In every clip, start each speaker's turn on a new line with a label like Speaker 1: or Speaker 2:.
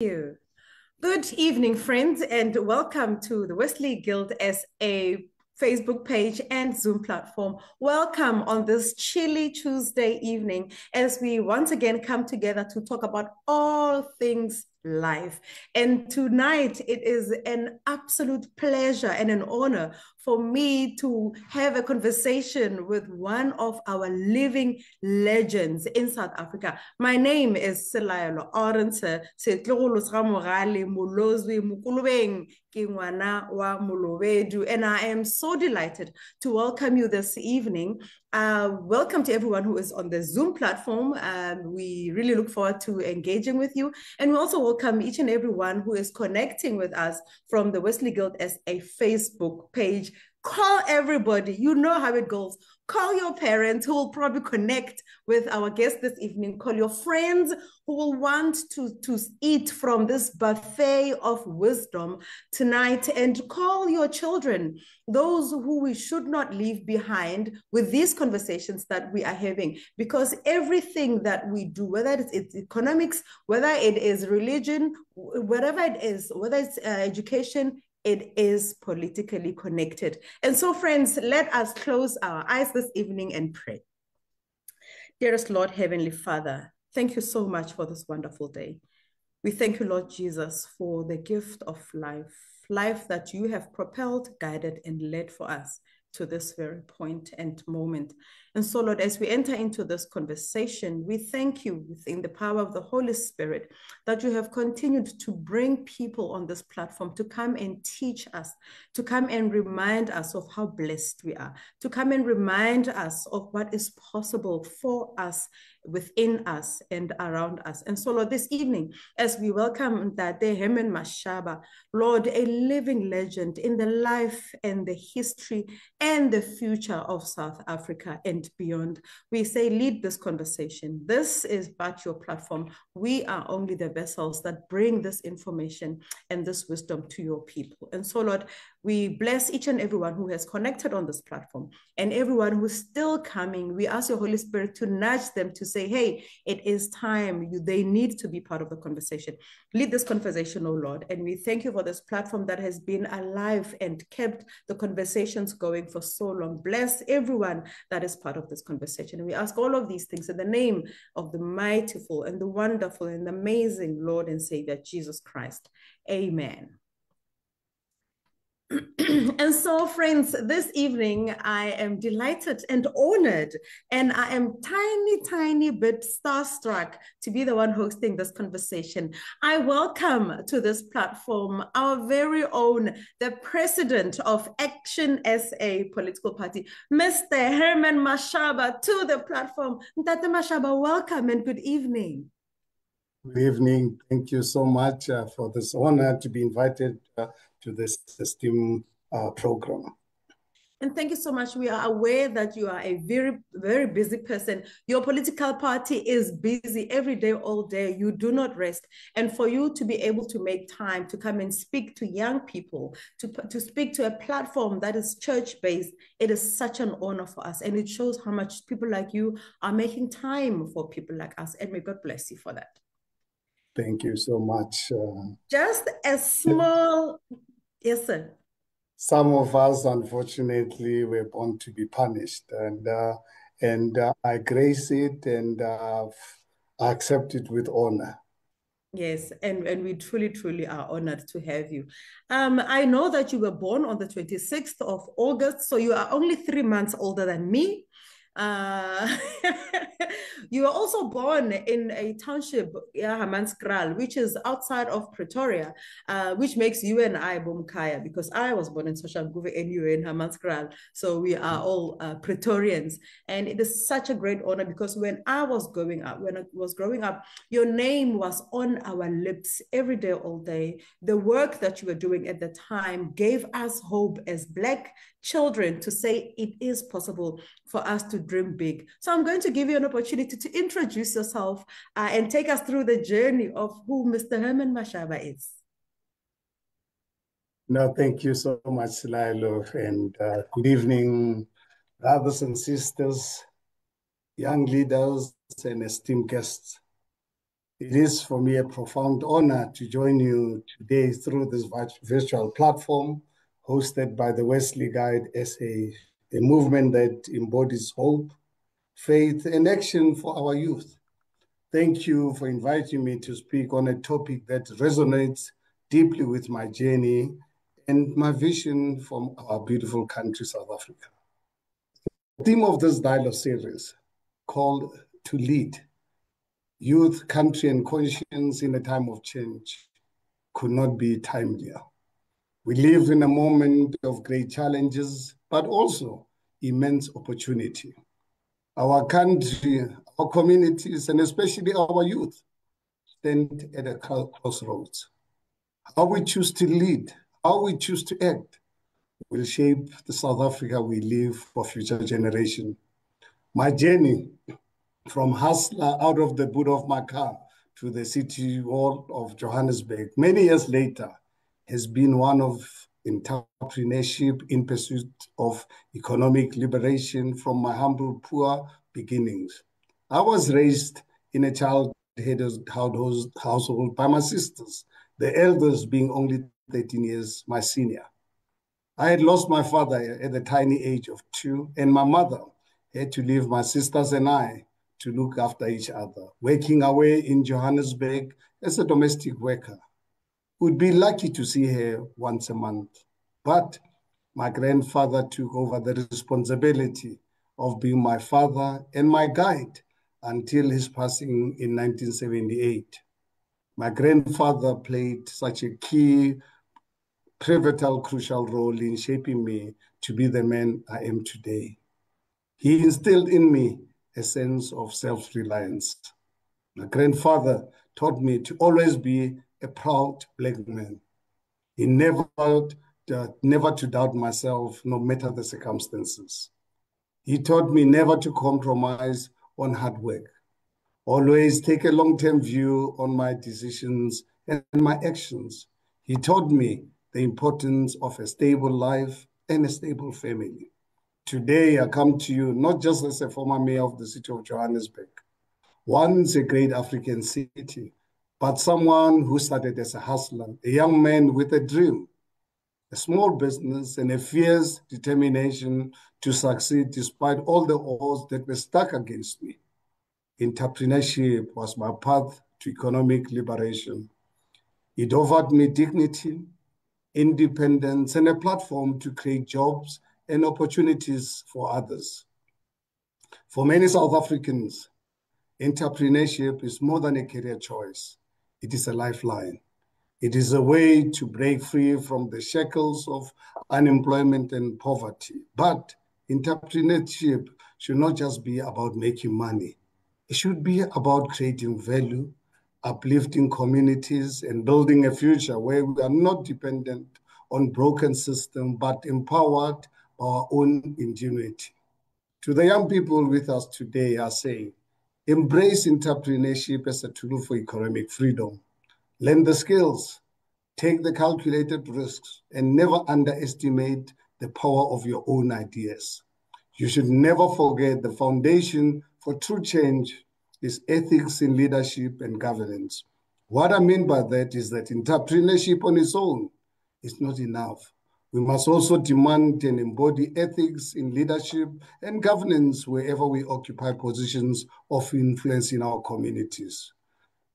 Speaker 1: You. Good evening, friends, and welcome to the Wesley Guild SA Facebook page and Zoom platform. Welcome on this chilly Tuesday evening as we once again come together to talk about all things life. And tonight it is an absolute pleasure and an honor for me to have a conversation with one of our living legends in South Africa. My name is Selaelo Orense, and I am so delighted to welcome you this evening. Welcome to everyone who is on the Zoom platform. We really look forward to engaging with you. And we also welcome each and everyone who is connecting with us from the Wesley Guild SA Facebook page. Call everybody. You know how it goes. Call your parents who will probably connect with our guest this evening. Call your friends who will want to eat from this buffet of wisdom tonight. And call your children, those who we should not leave behind with these conversations that we are having. Because everything that we do, whether it's economics, whether it is religion, whatever it is, whether it's education, it is politically connected. And so, friends, let us close our eyes this evening and pray. Dearest Lord, Heavenly Father, thank you so much for this wonderful day. We thank you, Lord Jesus, for the gift of life, life that you have propelled, guided, and led for us to this very point and moment. And so, Lord, as we enter into this conversation, we thank you within the power of the Holy Spirit that you have continued to bring people on this platform to come and teach us, to come and remind us of how blessed we are, to come and remind us of what is possible for us, within us and around us. And so, Lord, this evening, as we welcome that day, Herman Mashaba, Lord, a living legend in the life and the history and the future of South Africa and beyond, we say, lead this conversation. This is but your platform. We are only the vessels that bring this information and this wisdom to your people. And so, Lord, we bless each and everyone who has connected on this platform and everyone who's still coming. We ask your Holy Spirit to nudge them to say, hey, it is time. They need to be part of the conversation. Lead this conversation, oh Lord. And we thank you for this platform that has been alive and kept the conversations going for so long. Bless everyone that is part of this conversation. And we ask all of these things in the name of the mightiful and the wonderful and amazing Lord and Savior, Jesus Christ. Amen. And so, friends, this evening I am delighted and honored, and I am tiny bit starstruck to be the one hosting this conversation. I welcome to this platform our very own, the president of Action SA political party, Mr. Herman Mashaba, to the platform. Mr. Mashaba, welcome and good evening.
Speaker 2: Good evening. Thank you so much for this honor to be invited to this esteemed program.
Speaker 1: And thank you so much. We are aware that you are a very busy person. Your political party is busy every day, all day. You do not rest. And for you to be able to make time to come and speak to young people, to speak to a platform that is church-based, it is such an honor for us. And it shows how much people like you are making time for people like us. And may God bless you for that.
Speaker 2: Thank you so much.
Speaker 1: Just a small, yes, sir.
Speaker 2: Some of us, unfortunately, were born to be punished, and I grace it and I accept it with honor.
Speaker 1: Yes, and we truly are honored to have you. I know that you were born on the 26th of August, so you are only 3 months older than me. You were also born in a township, Hammanskraal, which is outside of Pretoria, which makes you and I Bomkaya, because I was born in Soshanguve and you in Hammanskraal. So we are all Pretorians. And it is such a great honor because when I was growing up, your name was on our lips every day, all day. The work that you were doing at the time gave us hope as Black children to say it is possible for us to dream big. So I'm going to give you an opportunity to introduce yourself and take us through the journey of who Mr. Herman Mashaba is.
Speaker 2: No, thank you so much, Lilo, and good evening, brothers and sisters, young leaders and esteemed guests. It is for me a profound honor to join you today through this virtual platform hosted by the Wesley Guide as a movement that embodies hope, faith, and action for our youth. Thank you for inviting me to speak on a topic that resonates deeply with my journey and my vision from our beautiful country, South Africa. The theme of this dialogue series, called To Lead, Youth, Country, and Conscience in a Time of Change, could not be timelier. We live in a moment of great challenges, but also immense opportunity. Our country, our communities, and especially our youth stand at a crossroads. How we choose to lead, how we choose to act, will shape the South Africa we live for future generations. My journey from hustler out of the boot of my car to the city hall of Johannesburg many years later has been one of entrepreneurship in pursuit of economic liberation from my humble, poor beginnings. I was raised in a child-headed household by my sisters, the eldest being only 13 years my senior. I had lost my father at the tiny age of 2, and my mother had to leave my sisters and I to look after each other, working away in Johannesburg as a domestic worker. We'd be lucky to see her once a month. But my grandfather took over the responsibility of being my father and my guide until his passing in 1978. My grandfather played such a key, pivotal, crucial role in shaping me to be the man I am today. He instilled in me a sense of self-reliance. My grandfather taught me to always be a proud black man. He never to doubt myself, no matter the circumstances. He taught me never to compromise on hard work. Always take a long-term view on my decisions and my actions. He taught me the importance of a stable life and a stable family. Today, I come to you not just as a former mayor of the city of Johannesburg, once a great African city, but someone who started as a hustler, a young man with a dream, a small business, and a fierce determination to succeed despite all the odds that were stuck against me. Entrepreneurship was my path to economic liberation. It offered me dignity, independence, and a platform to create jobs and opportunities for others. For many South Africans, entrepreneurship is more than a career choice. It is a lifeline. It is a way to break free from the shackles of unemployment and poverty. But entrepreneurship should not just be about making money. It should be about creating value, uplifting communities, and building a future where we are not dependent on broken systems, but empowered by our own ingenuity. To the young people with us today, I say, embrace entrepreneurship as a tool for economic freedom. Learn the skills, take the calculated risks, and never underestimate the power of your own ideas. You should never forget the foundation for true change is ethics in leadership and governance. What I mean by that is that entrepreneurship on its own is not enough. We must also demand and embody ethics in leadership and governance wherever we occupy positions of influence in our communities.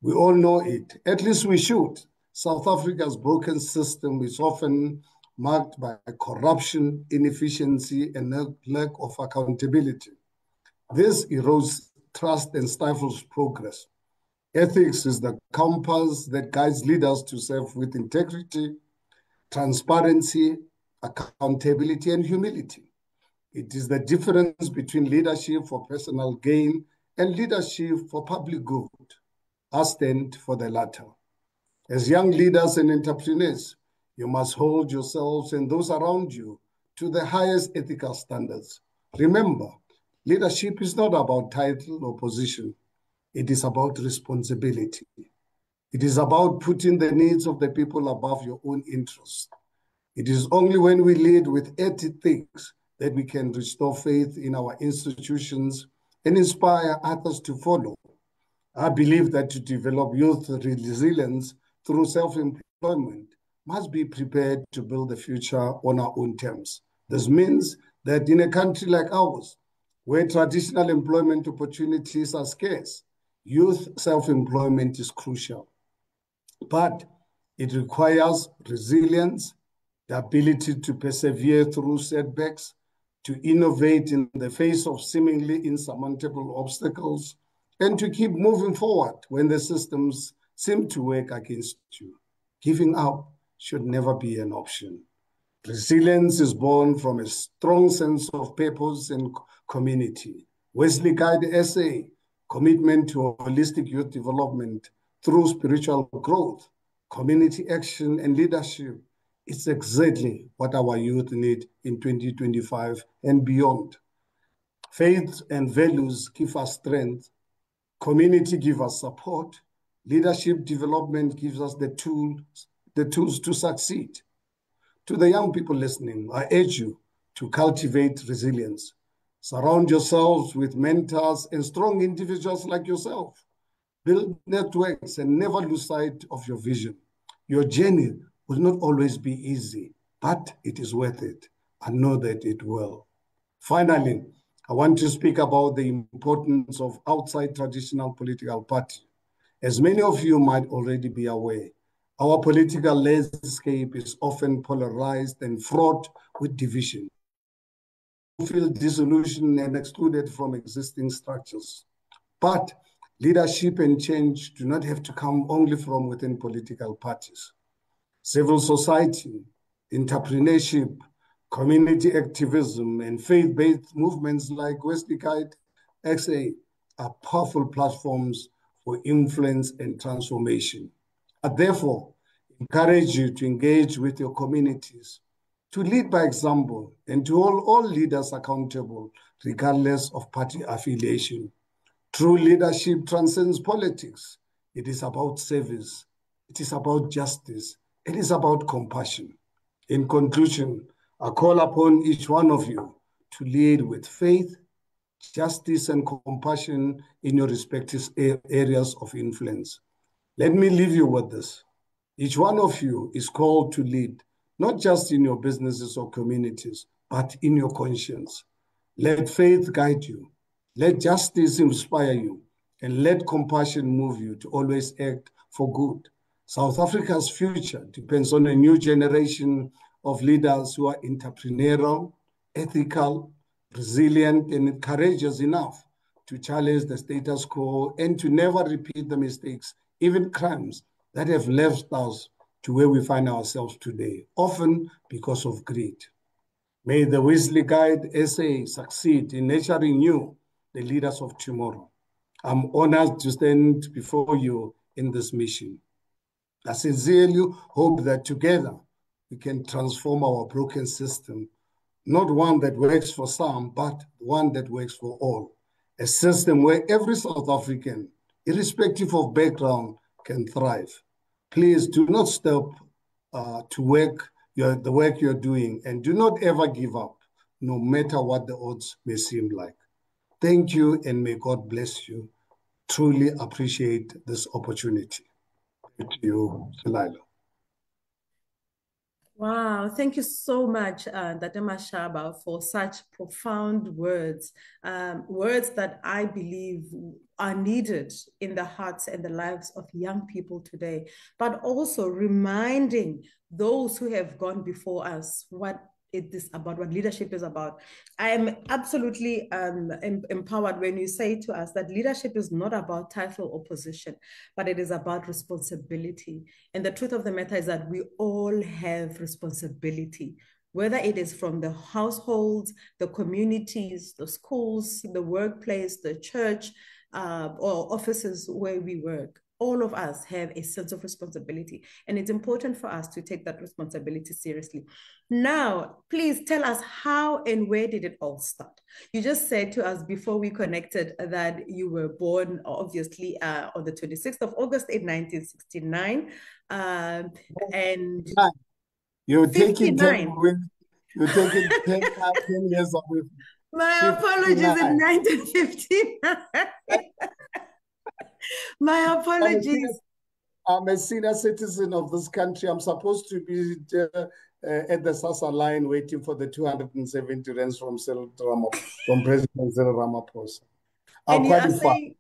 Speaker 2: We all know it, at least we should. South Africa's broken system is often marked by corruption, inefficiency, and a lack of accountability. This erodes trust and stifles progress. Ethics is the compass that guides leaders to serve with integrity, transparency, accountability, and humility. It is the difference between leadership for personal gain and leadership for public good. I stand for the latter. As young leaders and entrepreneurs, you must hold yourselves and those around you to the highest ethical standards. Remember, leadership is not about title or position. It is about responsibility. It is about putting the needs of the people above your own interests. It is only when we lead with ethics that we can restore faith in our institutions and inspire others to follow. I believe that to develop youth resilience through self-employment must be prepared to build the future on our own terms. This means that in a country like ours, where traditional employment opportunities are scarce, youth self-employment is crucial. But it requires resilience, the ability to persevere through setbacks, to innovate in the face of seemingly insurmountable obstacles, and to keep moving forward when the systems seem to work against you. Giving up should never be an option. Resilience is born from a strong sense of purpose and community. Wesley Guide SA, commitment to holistic youth development through spiritual growth, community action, and leadership. It's exactly what our youth need in 2025 and beyond. Faith and values give us strength. Community gives us support. Leadership development gives us the tools to succeed. To the young people listening, I urge you to cultivate resilience. Surround yourselves with mentors and strong individuals like yourself. Build networks and never lose sight of your vision. Your journey will not always be easy, but it is worth it. I know that it will. Finally, I want to speak about the importance of outside traditional political parties. As many of you might already be aware, our political landscape is often polarized and fraught with division. We feel disillusioned and excluded from existing structures. But leadership and change do not have to come only from within political parties. Civil society, entrepreneurship, community activism, and faith-based movements like Wesley Guide XA are powerful platforms for influence and transformation. I therefore encourage you to engage with your communities, to lead by example, and to hold all leaders accountable, regardless of party affiliation. True leadership transcends politics. It is about service. It is about justice. It is about compassion. In conclusion, I call upon each one of you to lead with faith, justice, and compassion in your respective areas of influence. Let me leave you with this. Each one of you is called to lead, not just in your businesses or communities, but in your conscience. Let faith guide you. Let justice inspire you. And let compassion move you to always act for good. South Africa's future depends on a new generation of leaders who are entrepreneurial, ethical, resilient, and courageous enough to challenge the status quo and to never repeat the mistakes, even crimes, that have left us to where we find ourselves today, often because of greed. May the Wesley Guide SA succeed in nurturing you, the leaders of tomorrow. I'm honored to stand before you in this mission. I sincerely hope that together we can transform our broken system, not one that works for some, but one that works for all. A system where every South African, irrespective of background, can thrive. Please do not stop to the work you're doing, and do not ever give up, no matter what the odds may seem like. Thank you, and may God bless you. Truly appreciate this opportunity. Thank you, Lila.
Speaker 1: Wow, thank you so much, Dr. Mashaba, for such profound words, words that I believe are needed in the hearts and the lives of young people today, but also reminding those who have gone before us what it is about, what leadership is about. I am absolutely empowered when you say to us that leadership is not about title or position, but it is about responsibility. And the truth of the matter is that we all have responsibility, whether it is from the households, the communities, the schools, the workplace, the church, or offices where we work. All of us have a sense of responsibility, and it's important for us to take that responsibility seriously. Now, please tell us how and where did it all start? You just said to us before we connected that you were born, obviously, on the 26th of August in 1969. And
Speaker 2: you're taking
Speaker 1: 59.
Speaker 2: 10 with, you're taking 10, 10 years away.
Speaker 1: My apologies, in 1959. My
Speaker 2: I'm a senior,
Speaker 1: apologies.
Speaker 2: I'm a senior citizen of this country. I'm supposed to be at the Sasa line waiting for the 270 rands from President Cyril Ramaphosa. I'll
Speaker 1: And you are
Speaker 2: qualify.
Speaker 1: saying,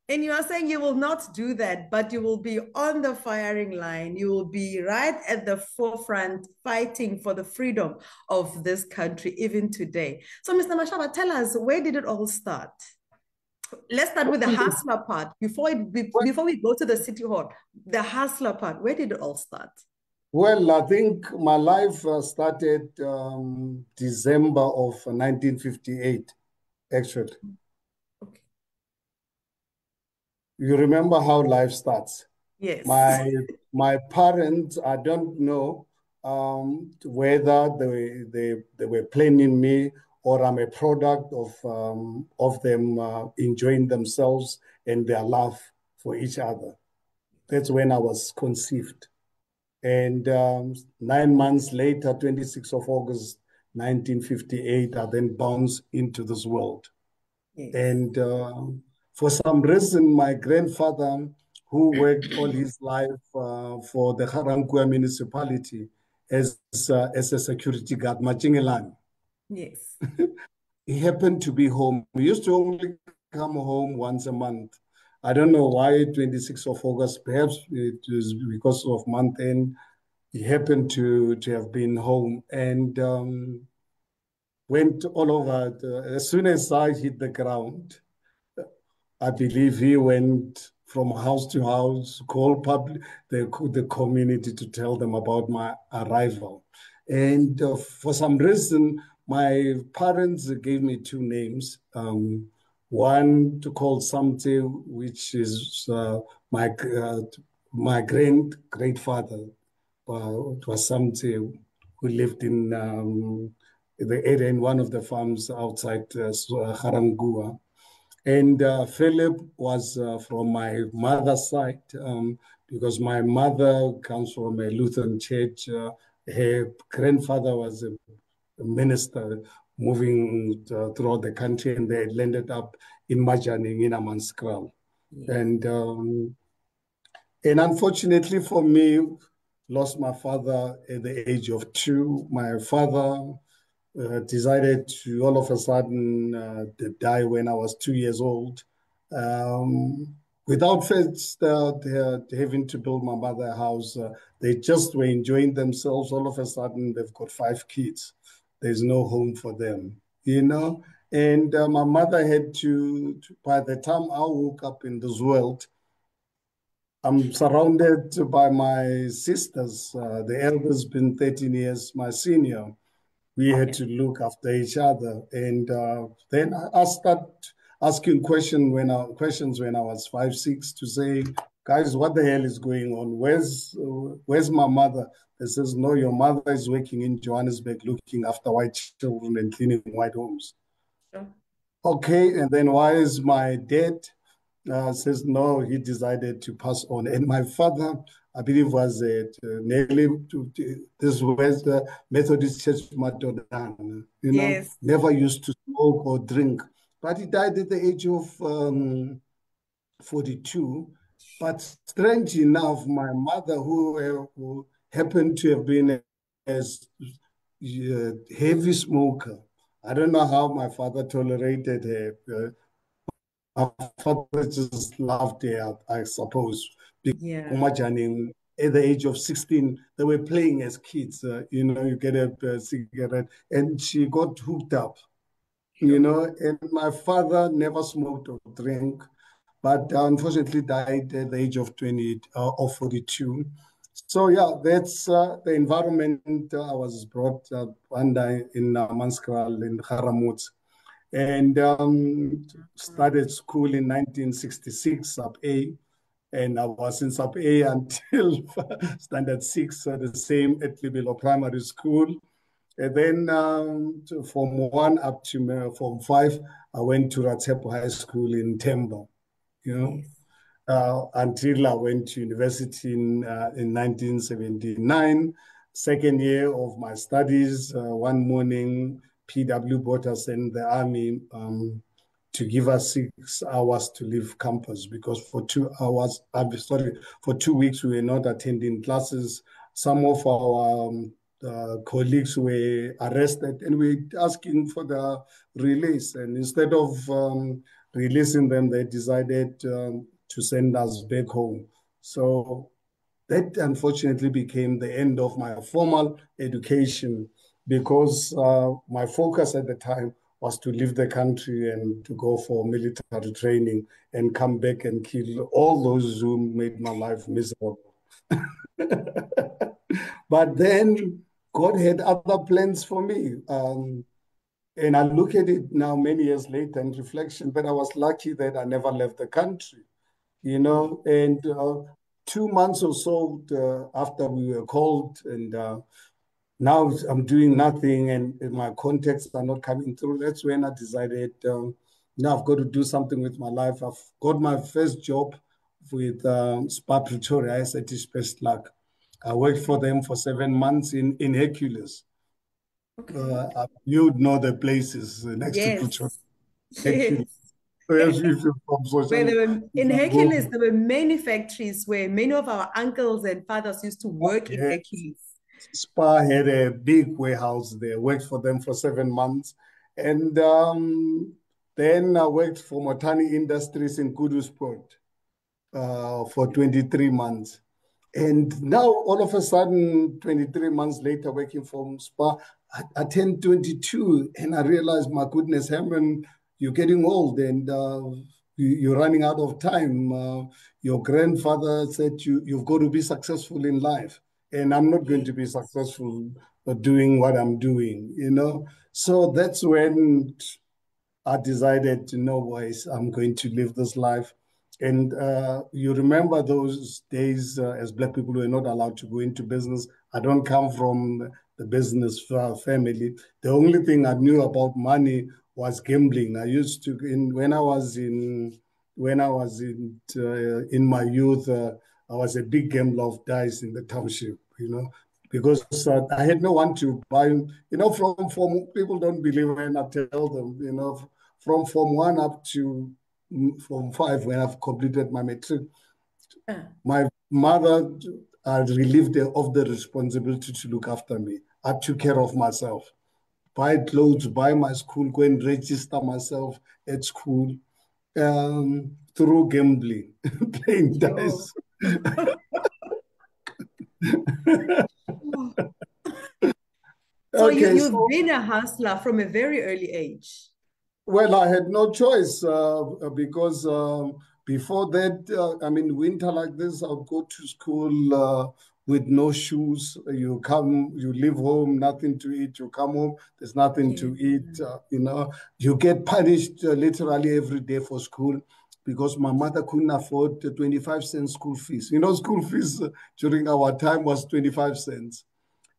Speaker 1: and you are saying you will not do that, but you will be on the firing line. You will be right at the forefront fighting for the freedom of this country, even today. So, Mr. Mashaba, tell us, where did it all start? Let's start with the hustler part before we go to the city hall. The hustler part, where did it all start?
Speaker 2: Well, I think my life started December of 1958, actually.
Speaker 1: Okay.
Speaker 2: You remember how life starts.
Speaker 1: Yes.
Speaker 2: My parents, I don't know whether they were planning me or I'm a product of them enjoying themselves and their love for each other. That's when I was conceived. And 9 months later, 26th of August, 1958, I then bounced into this world.
Speaker 1: Yes.
Speaker 2: And for some reason, my grandfather, who worked all his life for the Ga-Rankuwa municipality as a security guard, Machingelan,
Speaker 1: Yes.
Speaker 2: he happened to be home. He used to only come home once a month. I don't know why 26th of August, perhaps it was because of month end. He happened to have been home and went all over. As soon as I hit the ground, I believe he went from house to house, called the community to tell them about my arrival. And for some reason, my parents gave me two names. One to call Samte, which is my great father. It was Samte who lived in the area in one of the farms outside Harangua. And Philip was from my mother's side because my mother comes from a Lutheran church. Her grandfather was a minister moving throughout the country, and they landed up in Majaning in Amanskral.
Speaker 1: Yes.
Speaker 2: And unfortunately for me, lost my father at the age of 2. My father decided to all of a sudden die when I was 2 years old. Without first having to build my mother a house, they just were enjoying themselves. All of a sudden, they've got 5 kids. There's no home for them, you know. And my mother had by the time I woke up in this world, I'm surrounded by my sisters. The eldest been 13 years my senior. We had to look after each other. And then I start asking questions when I was 5, 6 to say, guys, what the hell is going on? Where's my mother? They says, no, your mother is working in Johannesburg looking after white children and cleaning white homes.
Speaker 1: Sure.
Speaker 2: Okay, and then why is my dad? Says no, he decided to pass on. And my father, I believe, was nearly this was the Methodist Church Matodan,
Speaker 1: Yes.
Speaker 2: never used to smoke or drink. But he died at the age of 42. But strange enough, my mother, who happened to have been a heavy smoker, I don't know how my father tolerated her. My father just loved her, I suppose.
Speaker 1: Yeah.
Speaker 2: At the age of 16, they were playing as kids. You get a cigarette, and she got hooked up.
Speaker 1: Sure.
Speaker 2: And my father never smoked or drank, but unfortunately died at the age of 20 or 42. So yeah, that's the environment I was brought up under in Manskral in Haramut, and started school in 1966, sub A, and I was in sub A until standard 6, the same at Libelo Primary School. And then from 1 up to Form 5, I went to Ratepo High School in Tembo,
Speaker 1: Yes.
Speaker 2: until I went to university in 1979. Second year of my studies, one morning, PW brought us in the army to give us 6 hours to leave campus because for 2 hours, I'm sorry, for 2 weeks we were not attending classes. Some of our colleagues were arrested and we were asking for the release. And instead of releasing them, they decided to send us back home. So that unfortunately became the end of my formal education because my focus at the time was to leave the country and to go for military training and come back and kill all those who made my life miserable. But then God had other plans for me. And I look at it now many years later in reflection, but I was lucky that I never left the country, and 2 months or so after we were called, and now I'm doing nothing, and my contacts are not coming through. That's when I decided, now I've got to do something with my life. I've got my first job with Spa Pretoria, ISIT Best Luck. I worked for them for 7 months in Hercules.
Speaker 1: Okay.
Speaker 2: You'd know the places next to Pretoria,
Speaker 1: Yes.
Speaker 2: Hercules.
Speaker 1: Yes.
Speaker 2: If you're from
Speaker 1: Where
Speaker 2: social,
Speaker 1: there were in Hercules, there were many factories where many of our uncles and fathers used to work in
Speaker 2: yeah,
Speaker 1: Hercules.
Speaker 2: Spa had a big warehouse there. Worked for them for 7 months, and then I worked for Motani Industries in Kudusport for 23 months. And now, all of a sudden, 23 months later, working for Spa, I turned 22 and I realized, my goodness, Herman, you're getting old and you're running out of time. Your grandfather said you've got to be successful in life. And I'm not going to be successful doing what I'm doing. So that's when I decided to know, boys, I'm going to live this life. And you remember those days as Black people were not allowed to go into business. I don't come from the business family. The only thing I knew about money was gambling. I used to, in my youth, I was a big gambler of dice in the township, because I had no one to buy. From people don't believe when I tell them, from Form 1 up to Form 5, when I've completed my matric, my mother relieved her of the responsibility to look after me. I took care of myself, buy clothes, buy my school, go and register myself at school through gambling, playing
Speaker 1: Yo.
Speaker 2: dice.
Speaker 1: So
Speaker 2: Okay,
Speaker 1: you've
Speaker 2: so
Speaker 1: been a hustler from a very early age.
Speaker 2: well, I had no choice because before that, winter like this, I'll go to school with no shoes. You leave home, nothing to eat. You come home, there's nothing
Speaker 1: Yeah.
Speaker 2: to eat. You get punished literally every day for school because my mother couldn't afford the 25 cents school fees. School fees during our time was 25 cents.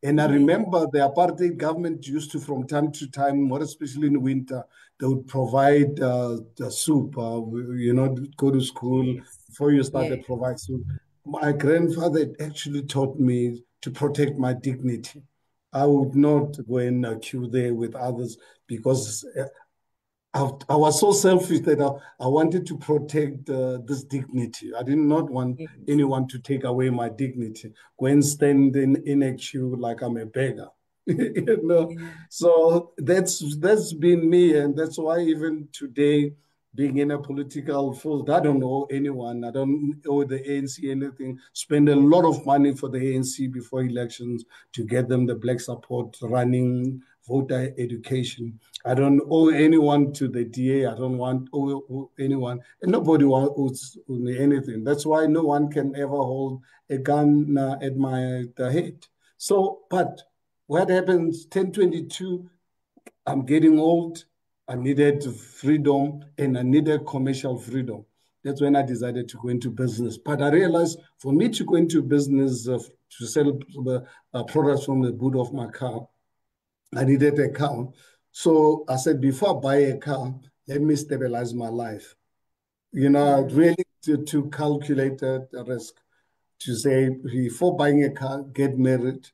Speaker 2: And I
Speaker 1: Yeah.
Speaker 2: remember the apartheid government used to, from time to time, more especially in winter, they would provide the soup. Go to school
Speaker 1: Yes.
Speaker 2: before you started
Speaker 1: Yes.
Speaker 2: provide soup. My grandfather actually taught me to protect my dignity. I would not go and queue there with others because I was so selfish that I wanted to protect this dignity. I did not want
Speaker 1: Yes.
Speaker 2: anyone to take away my dignity. Go and stand in a queue like I'm a beggar. you know.
Speaker 1: Yeah.
Speaker 2: So that's been me, and that's why even today, being in a political field, I don't owe anyone. I don't owe the ANC anything. Spend a lot of money for the ANC before elections to get them the black support, running voter education. I don't owe anyone to the DA. I don't want owe anyone, and nobody owes me anything. That's why no one can ever hold a gun at my head. So, but what happens? 1022. I'm getting old. I needed freedom, and I needed commercial freedom. That's when I decided to go into business. But I realized for me to go into business to sell the products from the boot of my car, I needed a car. So I said, before I buy a car, let me stabilize my life. Really to calculate the risk, to say, before buying a car, get married,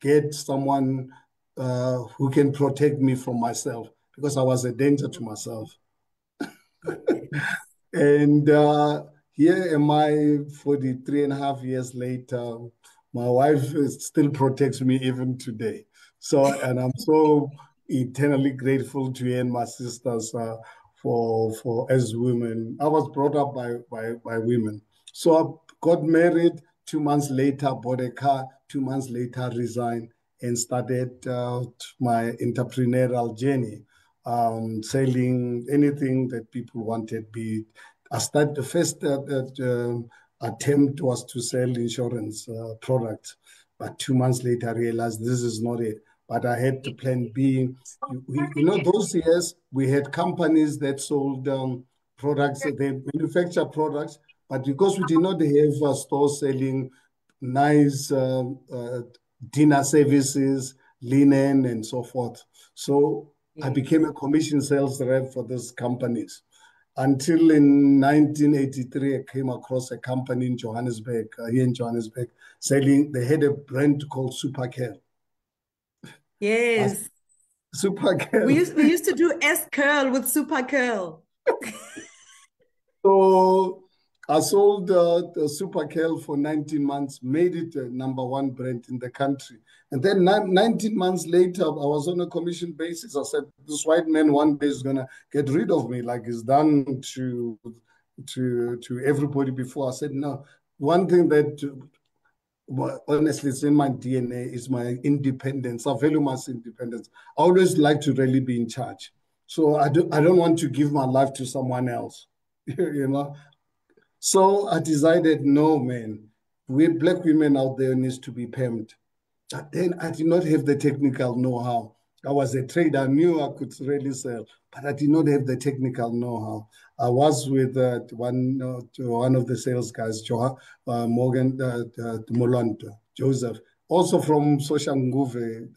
Speaker 2: get someone who can protect me from myself, because I was a danger to myself.
Speaker 1: Yes.
Speaker 2: And here am I 43 and a half years later. My wife still protects me even today. So, and I'm so eternally grateful to her and my sisters for as women. I was brought up by women. So I got married 2 months later, bought a car, 2 months later, resigned and started my entrepreneurial journey, selling anything that people wanted, be it I started the first attempt was to sell insurance products, but 2 months later I realized this is not it. But I had to plan B. Those years we had companies that sold products, they manufacture products, but because we did not have a store selling nice dinner services, linen, and so forth. So I became
Speaker 1: Yes.
Speaker 2: a commission sales rep for these companies until in 1983, I came across a company in Johannesburg, here in Johannesburg, selling, they had a brand called Supercare.
Speaker 1: Yes. We
Speaker 2: Supercare.
Speaker 1: used we used to do S curl with super curl.
Speaker 2: So I sold the Supercare for 19 months, made it a number one brand in the country. And then 19 months later, I was on a commission basis. I said, this white man one day is going to get rid of me like he's done to everybody before. I said, no. One thing that well, honestly, it's in my DNA, is my independence. I value my independence. I always like to really be in charge. So I don't want to give my life to someone else, you know. So I decided, no, man, we black women out there needs to be pampered. But then I did not have the technical know-how. I was a trader. I knew I could really sell, but I did not have the technical know-how. I was with one of the sales guys, Morgan Molonto, Joseph, also from Soshanguve.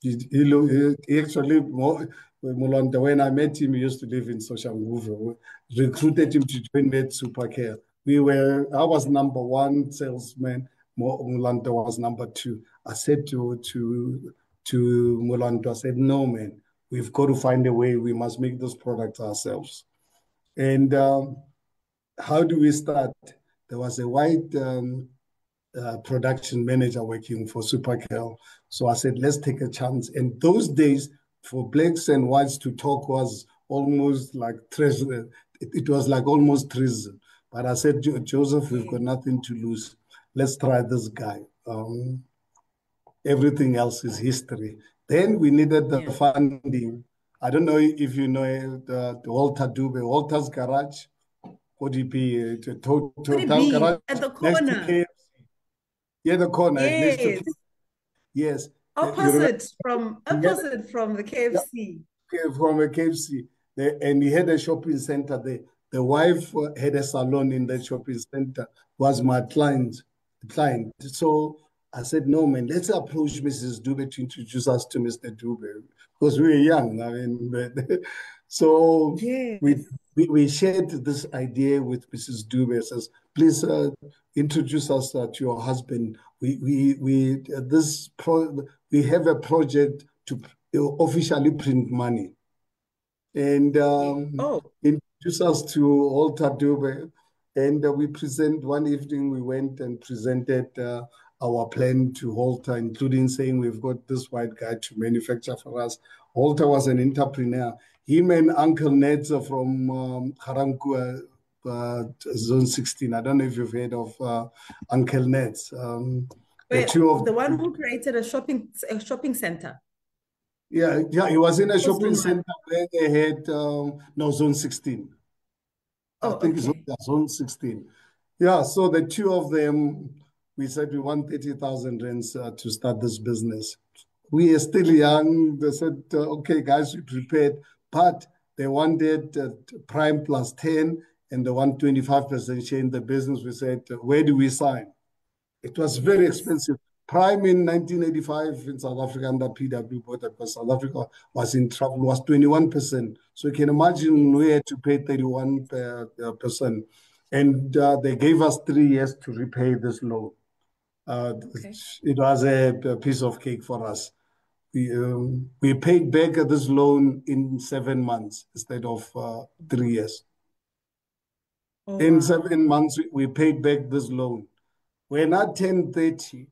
Speaker 2: He actually, Molonto, when I met him, he used to live in Soshanguve. We recruited him to join me at Supercare. I was number one salesman. Molonto was number two. I said to Molonto, I said, no, man, we've got to find a way. We must make this product ourselves. And how do we start? There was a white production manager working for Supercal. So I said, let's take a chance. And those days, for blacks and whites to talk was almost like treason. It was like almost treason. But I said, Joseph, we've got nothing to lose. Let's try this guy. Everything else is history. Then we needed the
Speaker 1: Yeah.
Speaker 2: funding. I don't know if you know the Walter Dube, Walter's Garage, ODP,
Speaker 1: Could it
Speaker 2: Total
Speaker 1: be
Speaker 2: Garage
Speaker 1: at the
Speaker 2: next to
Speaker 1: corner?
Speaker 2: KFC. Yeah, the corner next to
Speaker 1: Yes.
Speaker 2: KFC. Yes, you remember? Yeah,
Speaker 1: Opposite from the
Speaker 2: yeah,
Speaker 1: KFC.
Speaker 2: from a KFC. And he had a shopping center there. The wife had a salon in that shopping center, was my client. So I said, no, man, let's approach Mrs. Dube to introduce us to Mr. Dube because we were young. I mean, so we,
Speaker 1: Yes.
Speaker 2: we shared this idea with Mrs. Dube. Says, please introduce us to your husband. We have a project to officially print money and
Speaker 1: Yeah. Oh,
Speaker 2: introduce us to Alta Dube. And we present one evening, we went and presented our plan to Holter, including saying we've got this white guy to manufacture for us. Holter was an entrepreneur. Him and Uncle Ned from Haranku, Zone 16. I don't know if you've heard of Uncle Ned's. The
Speaker 1: wait,
Speaker 2: two of
Speaker 1: the one who created a shopping center
Speaker 2: yeah, he was in a
Speaker 1: or
Speaker 2: shopping
Speaker 1: zone one?
Speaker 2: center where they had no Zone 16. I
Speaker 1: Oh,
Speaker 2: think it's
Speaker 1: okay.
Speaker 2: Zone 16. Yeah, so the two of them, we said we want 30,000 rands to start this business. We are still young. They said, okay, guys, we prepared, but they wanted prime plus 10 and they want 25% share in the business. We said, where do we sign? It was very
Speaker 1: Yes.
Speaker 2: expensive. Prime in 1985 in South Africa under PW board because South Africa was in trouble, was 21%. So you can imagine
Speaker 1: Yes.
Speaker 2: we had to pay 31%. And they gave us 3 years to repay this loan. Uh,
Speaker 1: Okay.
Speaker 2: it was a piece of cake for us. we paid back this loan in 7 months instead of 3 years.
Speaker 1: Oh,
Speaker 2: In
Speaker 1: wow.
Speaker 2: 7 months, we paid back this loan. When I turned 30,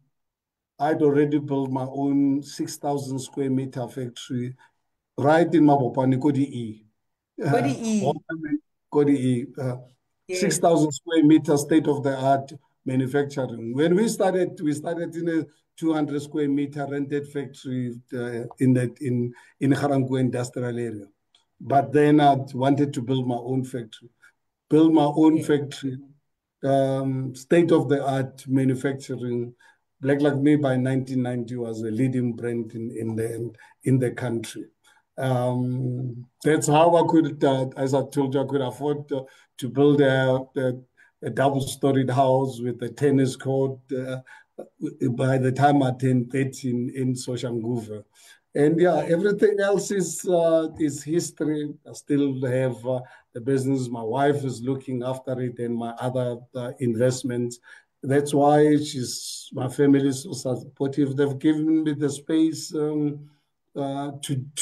Speaker 2: I'd already built my own 6,000 square meter factory right in Mabopane, Kodi E.
Speaker 1: Body E.
Speaker 2: Kodi E.
Speaker 1: Yes.
Speaker 2: 6,000 square meter state of the art manufacturing. When we started in a 200 square meter rented factory in Harangu industrial area. But then I wanted to build my own factory. Build my own
Speaker 1: Yes.
Speaker 2: factory, state of the art manufacturing. Black Like Me by 1990 was a leading brand in the country. That's how I could, as I told you, I could afford to build a double-storied house with a tennis court by the time I turned 13 in Soshanguve. And yeah, everything else is history. I still have the business. My wife is looking after it and my other investments. That's why my family is so supportive. They've given me the space to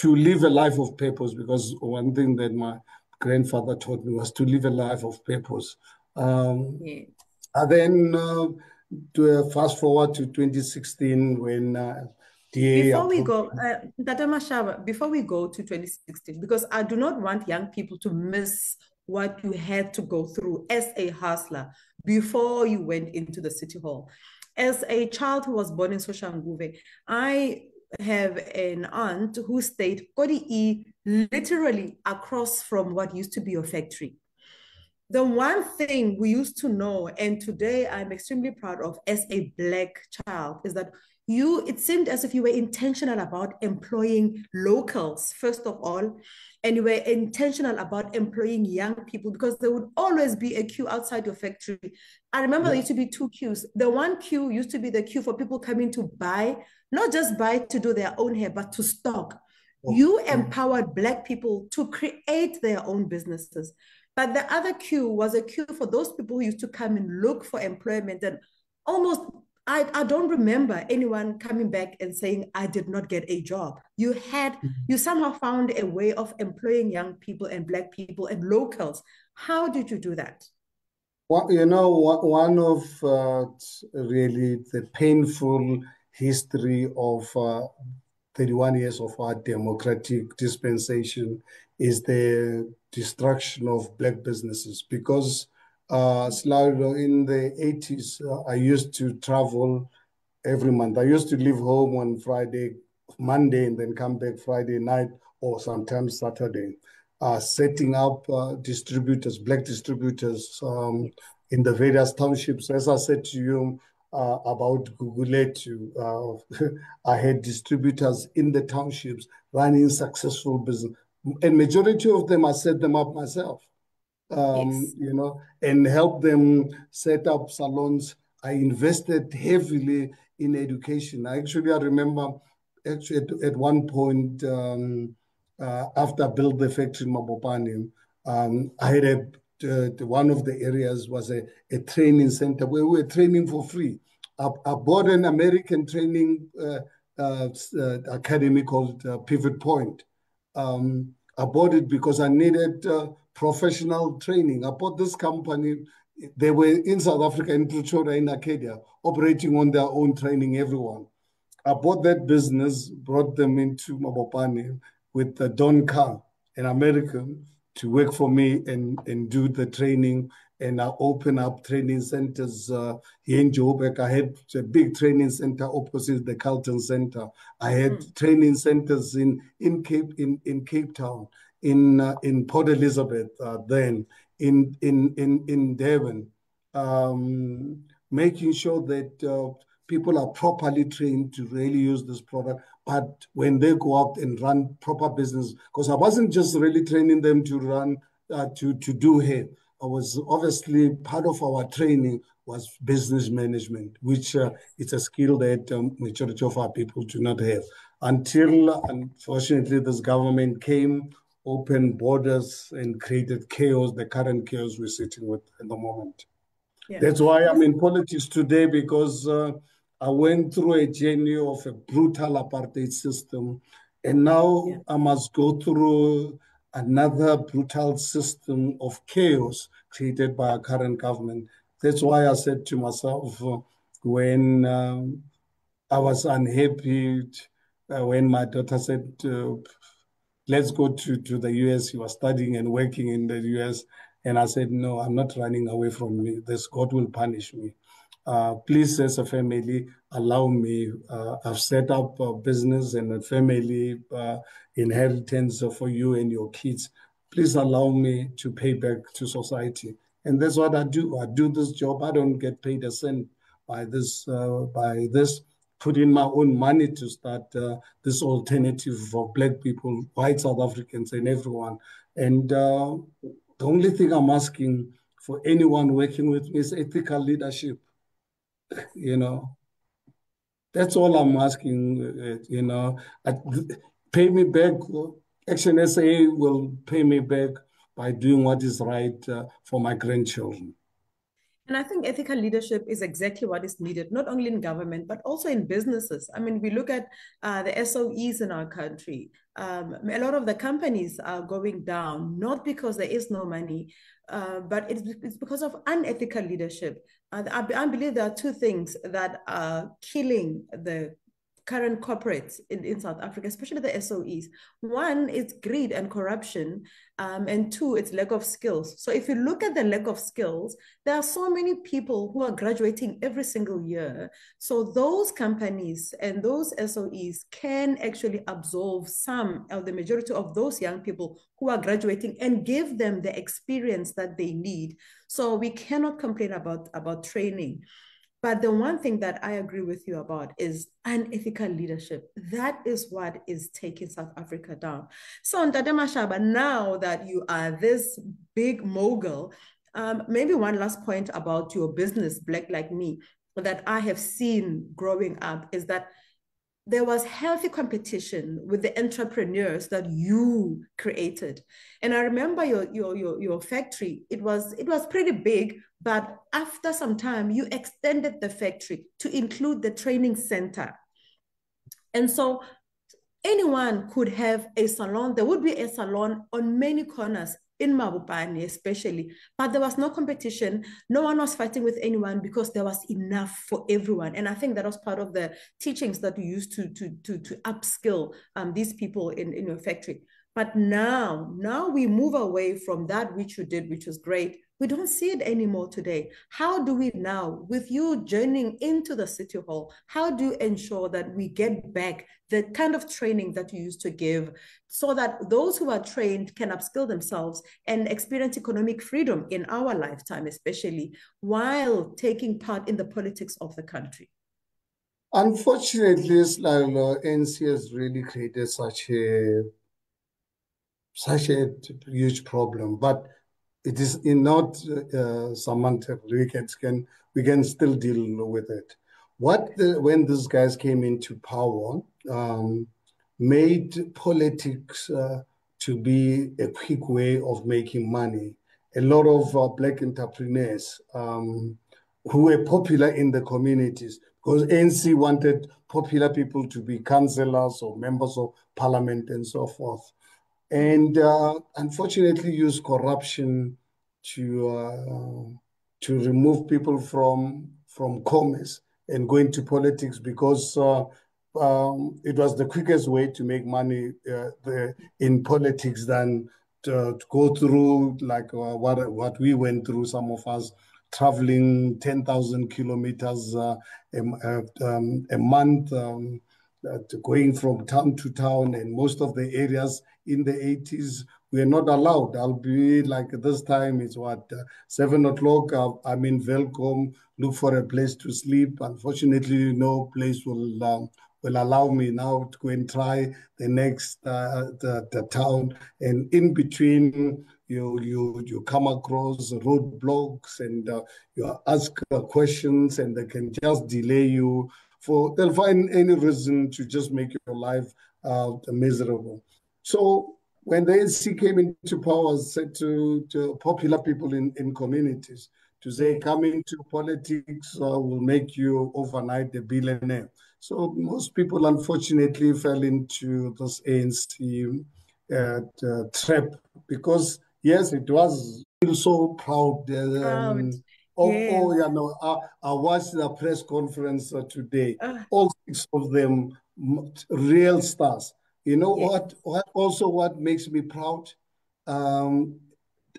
Speaker 2: live a life of purpose, because one thing that my grandfather taught me was to live a life of purpose.
Speaker 1: Yes.
Speaker 2: And then to fast forward to 2016 when DA
Speaker 1: Before we
Speaker 2: approved.
Speaker 1: go, Tata Mashaba, before we go to 2016, because I do not want young people to miss what you had to go through as a hustler before you went into the city hall. As a child who was born in Soshanguve, I have an aunt who stayed Kodi E, literally across from what used to be your factory. The one thing we used to know, and today I'm extremely proud of as a Black child, is that it seemed as if you were intentional about employing locals, first of all, and you were intentional about employing young people, because there would always be a queue outside your factory. I remember there used to be two queues. The one queue used to be the queue for people coming to buy, not just buy to do their own hair, but to stock. You empowered Black people to create their own businesses. But the other queue was a queue for those people who used to come and look for employment. And almost, I don't remember anyone coming back and saying, I did not get a job. You somehow found a way of employing young people and Black people and locals. How did you do that?
Speaker 2: Well, one of really the painful history of 31 years of our democratic dispensation is the destruction of Black businesses. Because Slaughter, in the 80s, I used to travel every month. I used to leave home on Monday, and then come back Friday night or sometimes Saturday, setting up distributors, Black distributors in the various townships. As I said to you about Guguletu, I had distributors in the townships running successful business. And majority of them, I set them up myself.
Speaker 1: Yes.
Speaker 2: And help them set up salons. I invested heavily in education. I remember at one point, after I built the factory in Mabopane, I had one of the areas was a training center where we were training for free. I bought an American training academy called Pivot Point. I bought it because I needed professional training. I bought this company. They were in South Africa, in Pretoria, in Arcadia, operating on their own, training everyone. I bought that business, brought them into Mabopane with Don Carr, an American, to work for me and do the training. And I opened up training centers here in Joburg. I had a big training center opposite the Carlton Center. I had training centers in Cape Town, in Port Elizabeth, then in Devon, making sure that people are properly trained to really use this product. But when they go out and run proper business, because I wasn't just really training them to run, to do hair. I was obviously part of our training was business management, which it's a skill that majority of our people do not have. Until, unfortunately, this government came, opened borders, and created chaos, the current chaos we're sitting with at the moment.
Speaker 1: Yeah.
Speaker 2: That's why I'm in politics today, because I went through a journey of a brutal apartheid system, and now I must go through another brutal system of chaos created by our current government. That's why I said to myself when I was unhappy when my daughter said, let's go to the US. He was studying and working in the US. And I said, no, I'm not running away from me. This God will punish me. Please, as a family, allow me. I've set up a business and a family inheritance for you and your kids. Please allow me to pay back to society. And that's what I do. I do this job. I don't get paid a cent by this, put in my own money to start this alternative for Black people, white South Africans, and everyone. And the only thing I'm asking for anyone working with me is ethical leadership. You know, that's all I'm asking. Pay me back. Action SA will pay me back by doing what is right for my grandchildren.
Speaker 1: And I think ethical leadership is exactly what is needed, not only in government, but also in businesses. I mean, we look at the SOEs in our country. A lot of the companies are going down, not because there is no money, but it's because of unethical leadership. I believe there are two things that are killing the current corporates in South Africa, especially the SOEs. One is greed and corruption, and two, it's lack of skills. So if you look at the lack of skills, there are so many people who are graduating every single year. So those companies and those SOEs can actually absorb some of the majority of those young people who are graduating and give them the experience that they need. So we cannot complain about training. But the one thing that I agree with you about is unethical leadership. That is what is taking South Africa down. So, Ntate Mashaba, now that you are this big mogul, maybe one last point about your business, Black Like Me, that I have seen growing up is that there was healthy competition with the entrepreneurs that you created. And I remember your factory, it was pretty big, but after some time, you extended the factory to include the training center. And so anyone could have a salon. There would be a salon on many corners in Mabopane especially, but there was no competition. No one was fighting with anyone because there was enough for everyone. And I think that was part of the teachings that we used to upskill these people in your factory. But now we move away from that which you did, which was great. We don't see it anymore today. How do we now, with you journeying into the City Hall, how do you ensure that we get back the kind of training that you used to give so that those who are trained can upskill themselves and experience economic freedom in our lifetime, especially while taking part in the politics of the country?
Speaker 2: Unfortunately, NC has really created such a huge problem, but it is not surmountable. We can still deal with it. When these guys came into power, made politics to be a quick way of making money. A lot of Black entrepreneurs who were popular in the communities, because ANC wanted popular people to be councillors or members of parliament and so forth, and unfortunately use corruption to remove people from commerce and go into politics, because it was the quickest way to make money in politics than to go through like what we went through, some of us traveling 10,000 kilometers a month, going from town to town, and most of the areas in the 80s we're not allowed. I'll be like this time, it's what, 7 o'clock, I'm in Velcom, look for a place to sleep. Unfortunately, no place will allow me now to go and try the next the town. And in between, you come across roadblocks, and you ask questions, and they can just delay you. They'll find any reason to just make your life miserable. So when the ANC came into power, said to popular people in communities to say coming to politics will make you overnight a billionaire. So most people, unfortunately, fell into this ANC trap because, yes, it was so proud.
Speaker 1: Proud.
Speaker 2: Oh,
Speaker 1: Yes.
Speaker 2: yeah, no, I watched the press conference today.
Speaker 1: Ah,
Speaker 2: All six of them, real stars. You know
Speaker 1: yes.
Speaker 2: what makes me proud? Um,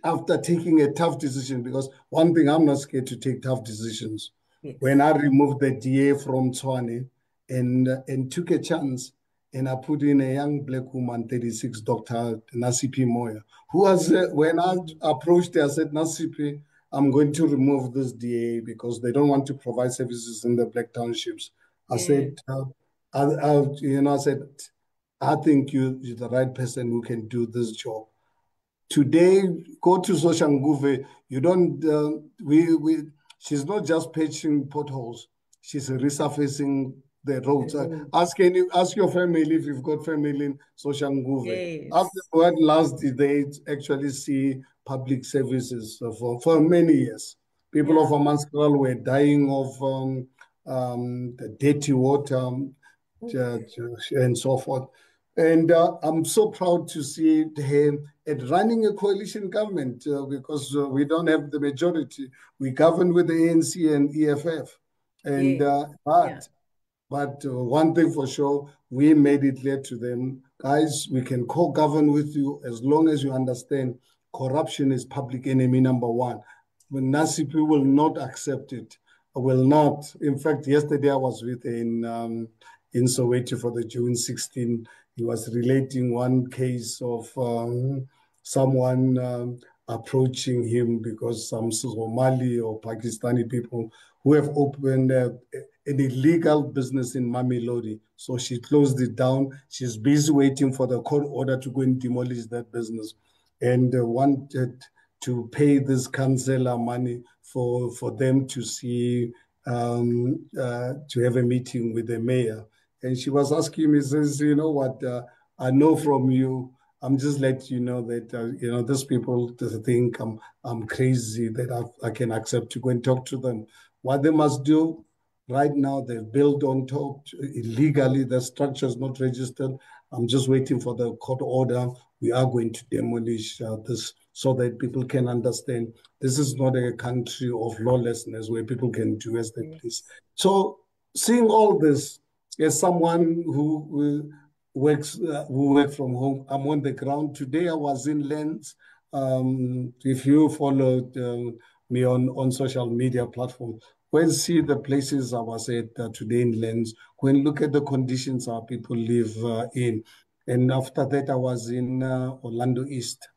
Speaker 2: After taking a tough decision, because one thing, I'm not scared to take tough decisions. When
Speaker 1: Yes.
Speaker 2: I removed the DA from Tshwane and took a chance, and I put in a young black woman, 36, Dr. Nasipi Moya, who was, when I approached her, I said, Nasipi, I'm going to remove this DA because they don't want to provide services in the black townships. I
Speaker 1: Yes.
Speaker 2: said, I said, I think you're the right person who can do this job. Today, go to Soshanguve. You don't. She's not just patching potholes. She's resurfacing the roads. Ask your family if you've got family in Soshanguve. After
Speaker 1: Yes.
Speaker 2: what last did they actually see public services for many years? People of
Speaker 1: Yeah.
Speaker 2: Amaskral were dying of the dirty water and so forth. And I'm so proud to see him at running a coalition government because we don't have the majority. We govern with the ANC and EFF. And
Speaker 1: Yes. Yeah.
Speaker 2: but one thing for sure, we made it clear to them, guys, we can co-govern with you as long as you understand corruption is public enemy number one. When Nasipi will not accept it, will not. In fact, yesterday I was with in Soweto for the June 16. He was relating one case of someone approaching him because some Somali or Pakistani people who have opened an illegal business in Mamelodi. So she closed it down. She's busy waiting for the court order to go and demolish that business and wanted to pay this councillor money for them to see, to have a meeting with the mayor. And she was asking me, says, you know what, I know from you, I'm just letting you know that, these people think I'm crazy, that I can accept to go and talk to them. What they must do, right now, they've built on top illegally. The structure is not registered. I'm just waiting for the court order. We are going to demolish this so that people can understand this is not a country of lawlessness where people can do as they please.
Speaker 1: Yes.
Speaker 2: So, seeing all this, as someone who works from home, I'm on the ground today. I was in Lens. If you followed me on social media platforms, when see the places I was at today in Lens, when look at the conditions our people live in. And after that, I was in Orlando East,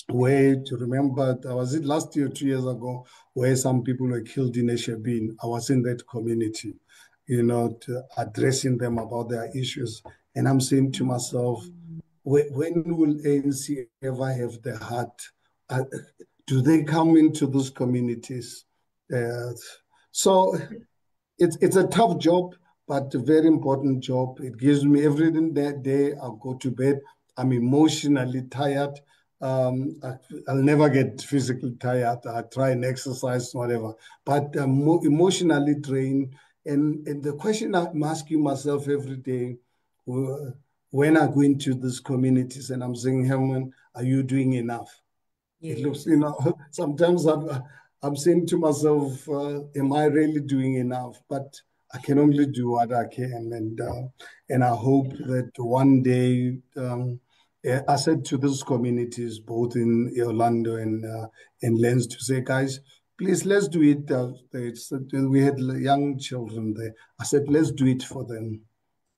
Speaker 2: where, to remember, I was it last year, 2 years ago, where some people were killed in Eshabin. I was in that community, addressing them about their issues. And I'm saying to myself, when will ANC ever have the heart? Uh, do they come into those communities? Uh, so it's a tough job, but a very important job. It gives me everything that day. I'll go to bed. I'm emotionally tired. I'll never get physically tired. I try and exercise, whatever, but I'm emotionally drained. And the question I'm asking myself every day, when I go into these communities and I'm saying, Herman, are you doing enough? It looks,
Speaker 1: Yes.
Speaker 2: sometimes I'm saying to myself, am I really doing enough? But I can only do what I can. And I hope that one day, I said to these communities, both in Orlando and Lens, to say, guys, please, let's do it. We had young children there. I said, let's do it for them.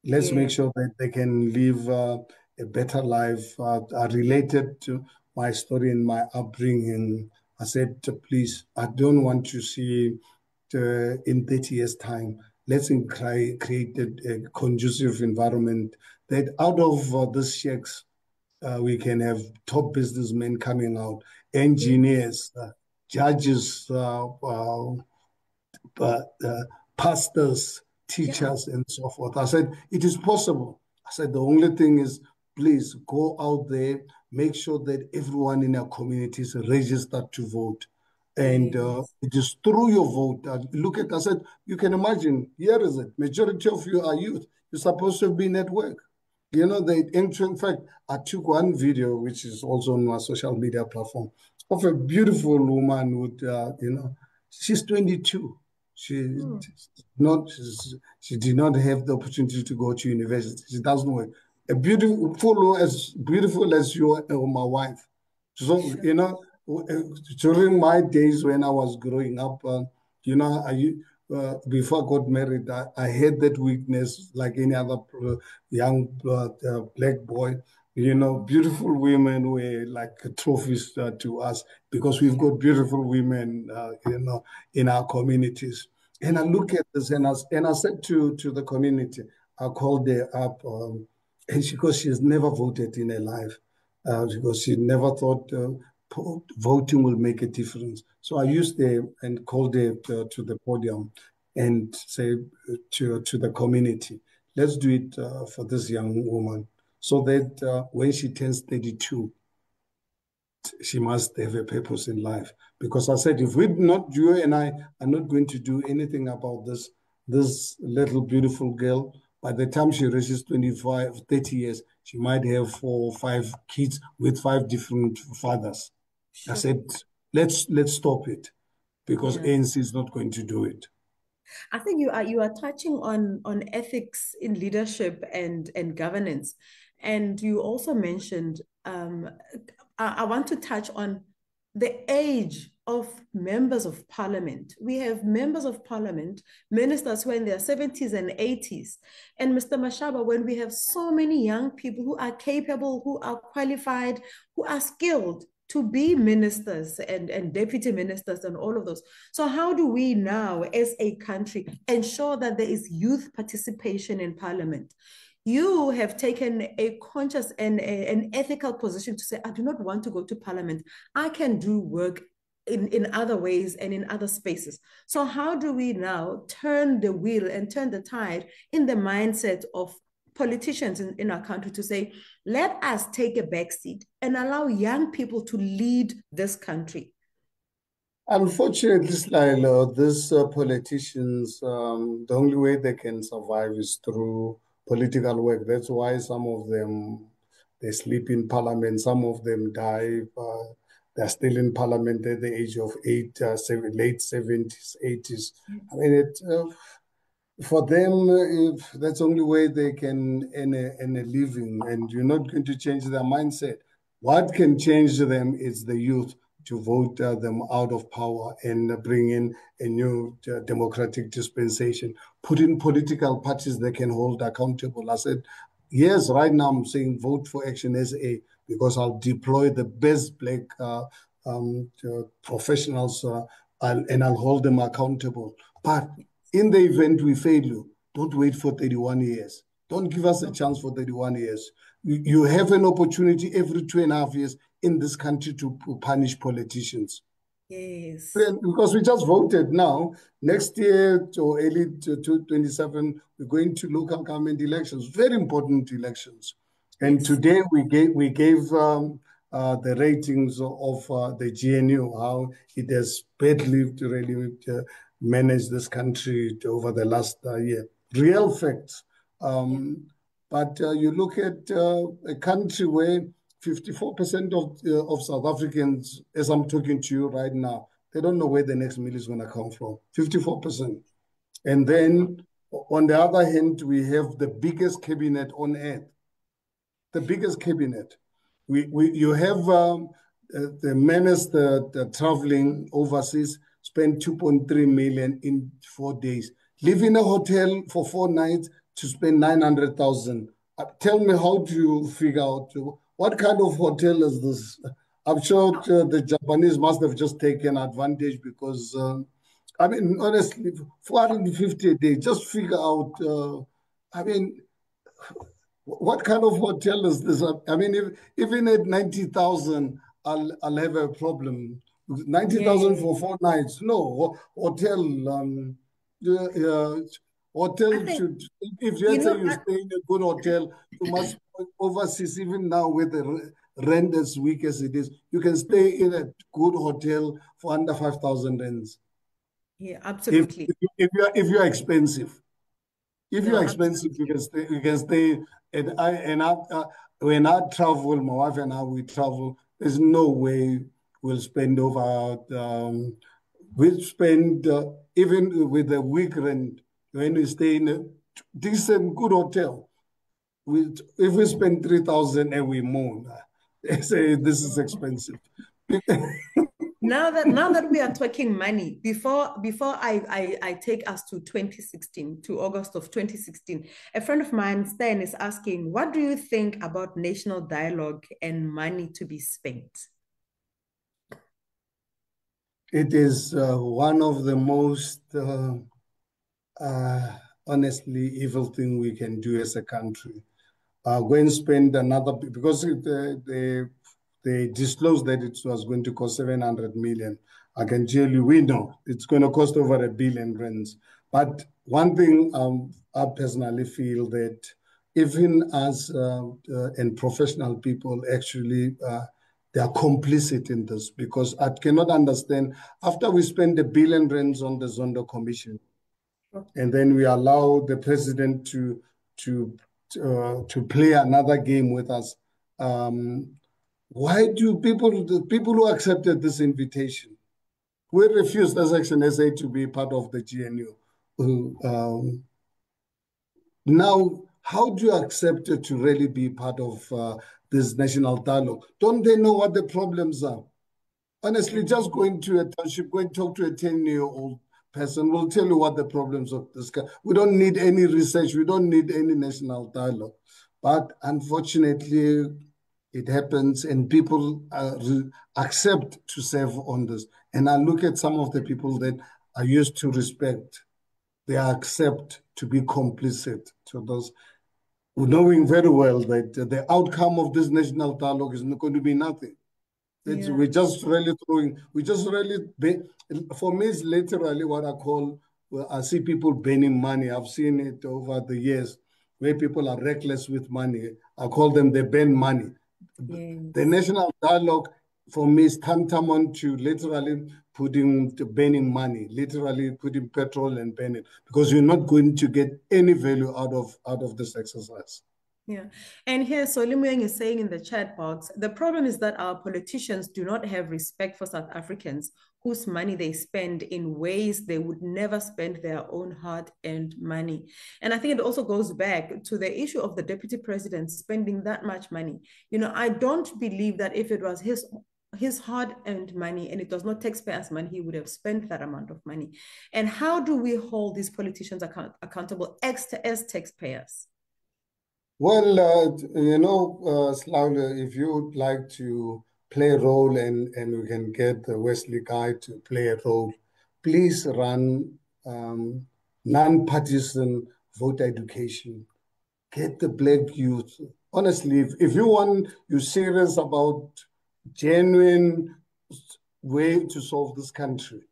Speaker 2: Let's make
Speaker 1: Yes.
Speaker 2: sure that they can live a better life. I related to my story and my upbringing. I said, please, I don't want to see in 30 years' time, let's create a conducive environment that out of these sheikhs, we can have top businessmen coming out, engineers, judges, uh, uh, pastors,
Speaker 1: Yeah.
Speaker 2: teachers, and so forth. I said, it is possible. I said, the only thing is, please go out there, make sure that everyone in our community is registered to vote. And
Speaker 1: Yes.
Speaker 2: it is through your vote. Look at, I said, you can imagine, here is it. Majority of you are youth. You're supposed to be at work. You know, in fact, I took one video, which is also on my social media platform, of a beautiful woman with, she's 22. She
Speaker 1: Hmm.
Speaker 2: not, she did not have the opportunity to go to university. She doesn't work. A beautiful as you or my wife. So,
Speaker 1: Sure.
Speaker 2: you know, during my days when I was growing up, you know, before I got married, I had that weakness like any other young black boy. You know, beautiful women were like trophies to us because we've got beautiful women, in our communities. And I
Speaker 1: Yeah.
Speaker 2: look at this and I said to the community, I called her up, and because she's never voted in her life, because she never thought voting will make a difference. So I used her and called her to the podium and say to the community, let's do it for this young woman so that when she turns 32, she must have a purpose in life. Because I said, if we not, you and I are not going to do anything about this little beautiful girl, by the time she reaches 25, 30 years, she might have 4 or 5 kids with 5 different fathers. I
Speaker 1: Sure.
Speaker 2: said, let's stop it because
Speaker 1: Yeah.
Speaker 2: ANC is not going to do it.
Speaker 1: I think you are touching on ethics in leadership and governance, and you also mentioned. I want to touch on the age of members of parliament. We have members of parliament, ministers who are in their 70s and 80s. And Mr. Mashaba, when we have so many young people who are capable, who are qualified, who are skilled to be ministers and deputy ministers and all of those. So, how do we now, as a country, ensure that there is youth participation in parliament? You have taken a conscious and an ethical position to say, I do not want to go to parliament. I can do work in other ways and in other spaces. So, how do we now turn the wheel and turn the tide in the mindset of politicians in our country to say, let us take a backseat and allow young people to lead this country?
Speaker 2: Unfortunately, these politicians, the only way they can survive is through political work. That's why some of them, they sleep in parliament. Some of them die. They're still in parliament at the age of late 70s, 80s. I
Speaker 1: Yes.
Speaker 2: mean, for them, if that's the only way they can earn a living, and you're not going to change their mindset. What can change them is the youth to vote them out of power and bring in a new democratic dispensation. Put in political parties that can hold accountable. I said, yes, right now I'm saying vote for Action SA because I'll deploy the best black professionals and I'll hold them accountable. But in the event we fail you, don't wait for 31 years. Don't give us a chance for 31 years. You have an opportunity every 2.5 years in this country to punish politicians.
Speaker 1: Yes.
Speaker 2: Because we just voted now. Next year to early to 27, we're going to local government elections, very important elections. And
Speaker 1: Yes.
Speaker 2: today we gave the ratings of the GNU, how it has badly to really manage this country over the last year. Real facts.
Speaker 1: Yeah.
Speaker 2: But you look at a country where 54% of South Africans, as I'm talking to you right now, they don't know where the next meal is going to come from. 54%. And
Speaker 1: My God.
Speaker 2: then on the other hand, we have the biggest cabinet on earth, the biggest cabinet. You have the minister traveling overseas, spend 2.3 million in 4 days, live in a hotel for 4 nights to spend 900,000. Tell me, how do you figure out what kind of hotel is this? I'm sure the Japanese must have just taken advantage because, I mean, honestly, 450 a day, just figure out, I mean, what kind of hotel is this? I mean, if, even at 90,000, I'll have a problem. 90,000
Speaker 1: Yeah.
Speaker 2: for 4 nights. No, hotel,
Speaker 1: I
Speaker 2: hotel
Speaker 1: think,
Speaker 2: should, if let's say you
Speaker 1: I,
Speaker 2: stay in a good hotel, you must overseas, even now with the rent as weak as it is, you can stay in a good hotel for under 5,000 rands.
Speaker 1: Yeah, absolutely.
Speaker 2: If you're expensive. If
Speaker 1: No,
Speaker 2: you're expensive,
Speaker 1: absolutely.
Speaker 2: you can stay. When I travel, my wife and I, we travel, there's no way we'll spend over, we'll spend, even with a week rent, when we stay in a decent, good hotel, if we spend 3,000 and we moan, they say this is expensive.
Speaker 1: Now that we are talking money, before I take us to 2016, to August of 2016, a friend of mine, Stan, is asking, what do you think about national dialogue and money to be spent?
Speaker 2: It is one of the most honestly evil thing we can do as a country. Go and spend another, because they disclosed that it was going to cost 700 million. I can tell you, we know it's going to cost over R1 billion. But one thing I personally feel that even as and professional people actually they are complicit in this, because I cannot understand, after we spend R1 billion on the Zondo Commission, and then we allow the president to to play another game with us. Why do the people who accepted this invitation, we refused as Action SA to be part of the GNU? Now, how do you accept it to really be part of this national dialogue? Don't they know what the problems are? Honestly, just go into a township, go and talk to a 10-year-old person, will tell you what the problems of this guy. We don't need any research. We don't need any national dialogue. But unfortunately, it happens and people accept to serve on this. And I look at some of the people that I used to respect. They accept to be complicit to those, knowing very well that the outcome of this national dialogue is not going to be nothing.
Speaker 1: Yeah.
Speaker 2: We're just really throwing, for me, it's literally what I call, well, I see people burning money. I've seen it over the years where people are reckless with money. I call them the burn money.
Speaker 1: Yes.
Speaker 2: The national dialogue for me is tantamount to literally burning money, literally putting petrol and burning, because you're not going to get any value out of this exercise.
Speaker 1: Yeah. And here, Solimuyeng is saying in the chat box, the problem is that our politicians do not have respect for South Africans whose money they spend in ways they would never spend their own hard-earned money. And I think it also goes back to the issue of the deputy president spending that much money. You know, I don't believe that if it was his hard-earned money and it was not taxpayers' money, he would have spent that amount of money. And how do we hold these politicians accountable as taxpayers?
Speaker 2: Well, Slaula, if you would like to play a role and we can get the Wesley guy to play a role, please run non-partisan voter education. Get the black youth. Honestly, if you're serious about genuine way to solve this country,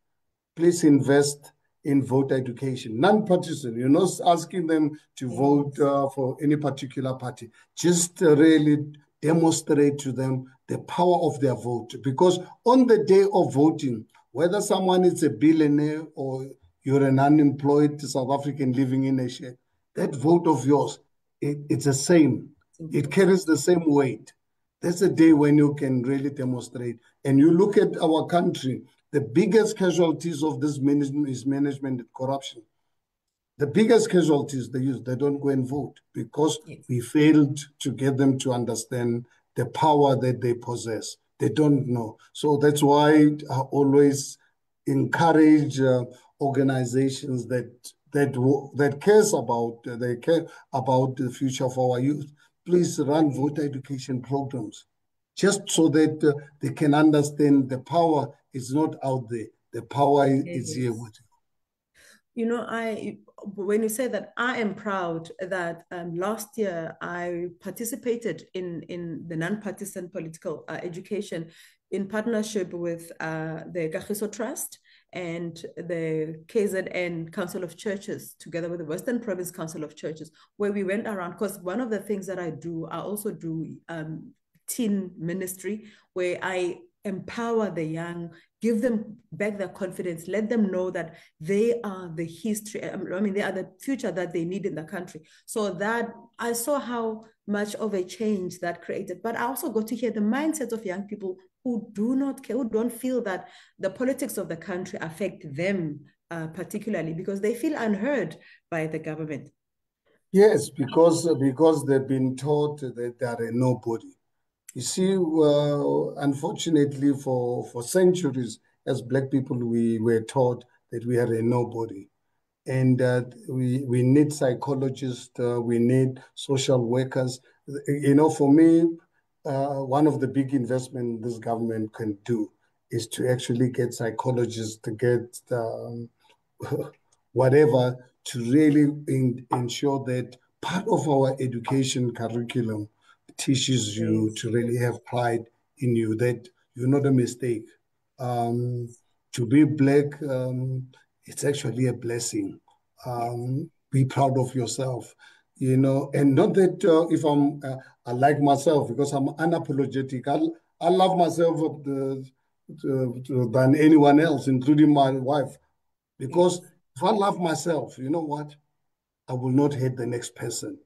Speaker 2: please invest in voter education, non-partisan. You're not asking them to vote for any particular party. Just really demonstrate to them the power of their vote. Because on the day of voting, whether someone is a billionaire or you're an unemployed South African living in a shed, that vote of yours, it's the same. It carries the same weight. That's a day when you can really demonstrate. And you look at our country, the biggest casualties of this management and corruption. The biggest casualties they use, they don't go and vote because we failed to get them to understand the power that they possess. They don't know. So that's why I always encourage organizations that cares about they care about the future of our youth. Please run voter education programs, just so that they can understand the power is not out there. The power is here with you.
Speaker 1: You know, when you say that, I am proud that last year I participated in the non-partisan political education in partnership with the Kagiso Trust and the KZN Council of Churches, together with the Western Province Council of Churches, where we went around, because one of the things that I also do teen ministry where I empower the young, give them back their confidence, let them know that they are the history. I mean, they are the future that they need in the country. So that I saw how much of a change that created. But I also got to hear the mindset of young people who do not care, who don't feel that the politics of the country affect them particularly because they feel unheard by the government.
Speaker 2: Yes, because they've been taught that they are a nobody. You see, unfortunately, for centuries, as Black people, we were taught that we are a nobody. And we need psychologists, we need social workers. You know, for me, one of the big investments this government can do is to actually get psychologists to get whatever to really ensure that part of our education curriculum teaches you
Speaker 1: Yes,
Speaker 2: to really have pride in you, that you're not a mistake. Um, to be Black, it's actually a blessing.
Speaker 1: yes,
Speaker 2: Be proud of yourself, you know, and not that if I like myself because I'm unapologetic. I love myself than anyone else, including my wife. Because
Speaker 1: yes,
Speaker 2: if I love myself, you know what? I will not hate the next person.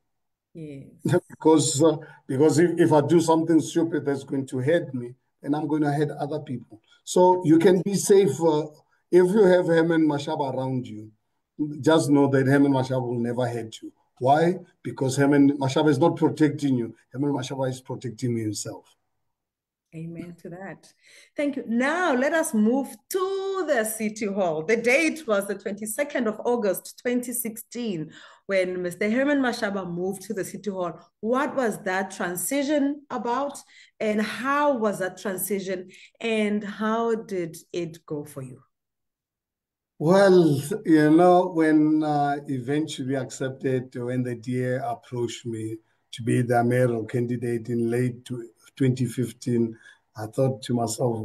Speaker 1: yes,
Speaker 2: because if I do something stupid that's going to hurt me, then I'm going to hurt other people. So you can be safe if you have Herman Mashaba around you. Just know that Herman Mashaba will never hurt you. Why? Because Herman Mashaba is not protecting you. Herman Mashaba is protecting himself.
Speaker 1: amen to that. Thank you. Now let us move to the City Hall. The date was the 22nd of August, 2016, when Mr. Herman Mashaba moved to the City Hall. What was that transition about? And how was that transition? And how did it go for you?
Speaker 2: Well, you know, when eventually accepted, when the DA approached me to be the mayoral candidate in late 2015, I thought to myself,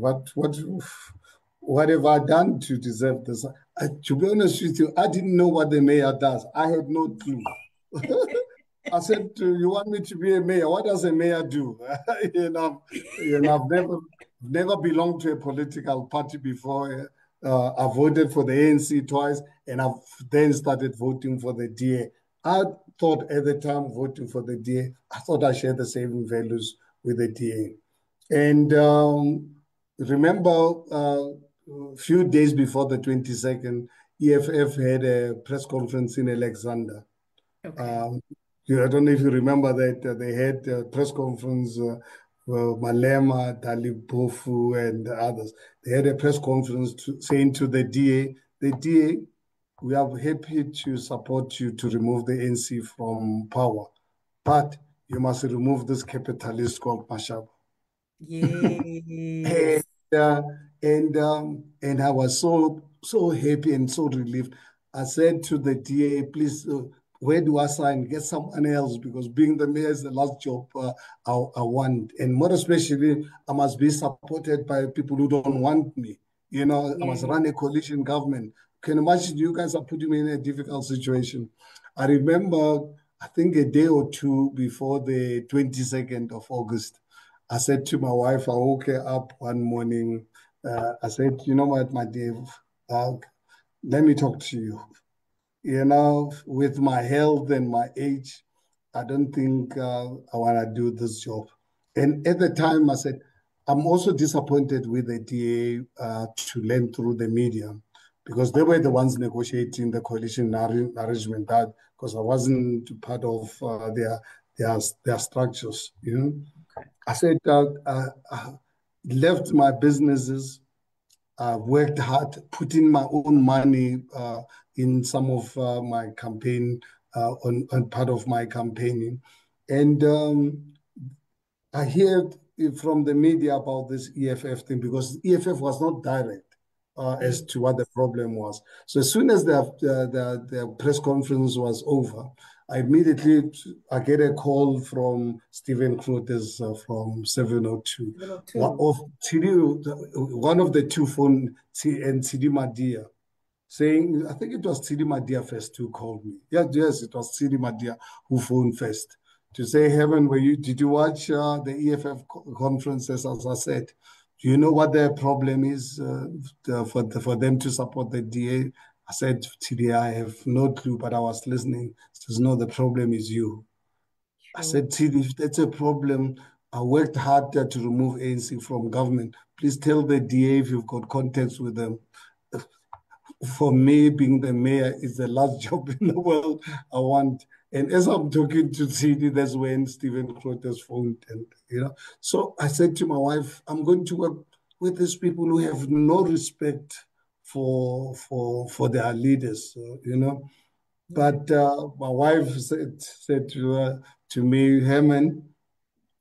Speaker 2: what have I done to deserve this? To be honest with you, I didn't know what the mayor does. I had no clue. I said, "You want me to be a mayor? What does a mayor do?" you know, I've never belonged to a political party before. I voted for the ANC twice, and I've then started voting for the DA. I thought at the time voting for the DA, I thought I shared the same values with the DA. And remember, a few days before the 22nd, EFF had a press conference in Alexander.
Speaker 1: Okay.
Speaker 2: Um, I don't know if you remember that they had a press conference, Malema, Dalip Bofu, and others. They had a press conference saying to the DA, we are happy to support you to remove the NC from power, but you must remove this capitalist called Mashaba. And
Speaker 1: Yes.
Speaker 2: uh, and I was so happy and so relieved. I said to the DA, please, where do I sign? Get someone else because being the mayor is the last job I want, and more especially, I must be supported by people who don't want me. You know, I must
Speaker 1: Yes.
Speaker 2: run a coalition government. Can you imagine? You guys are putting me in a difficult situation. I remember, I think a day or two before the 22nd of August. I said to my wife, I woke her up one morning. I said, you know what, my dear, uh, let me talk to you. You know, with my health and my age, I don't think I want to do this job. And at the time, I said, I'm also disappointed with the DA to learn through the media because they were the ones negotiating the coalition arrangement that because I wasn't part of their structures, you know.
Speaker 1: Okay.
Speaker 2: I said, I left my businesses, worked hard, put in my own money in some of my campaign, on part of my campaigning. And I heard from the media about this EFF thing because EFF was not direct as
Speaker 1: Yes.
Speaker 2: to what the problem was. So as soon as the press conference was over, I get a call from Stephen Croters from 702.
Speaker 1: Level
Speaker 2: One
Speaker 1: two.
Speaker 2: of one of the two phone and Tidi Madia saying, I think it was Tidi Madia first who called me. Yes, it was Tidi Madia who phoned first to say, Herman, did you watch the EFF conferences? As I said, do you know what their problem is for them to support the DA? I said, TD, I have no clue, but I was listening. He says, no, the problem is you. I
Speaker 1: True.
Speaker 2: said, TD, if that's a problem, I worked hard to remove ANC from government. Please tell the DA if you've got contacts with them. For me, being the mayor is the last job in the world I want. And as I'm talking to CD, that's when Stephen Crotter's phoned. And, so I said to my wife, I'm going to work with these people who have no respect for their leaders,
Speaker 1: Yeah.
Speaker 2: But my wife said to me, Herman,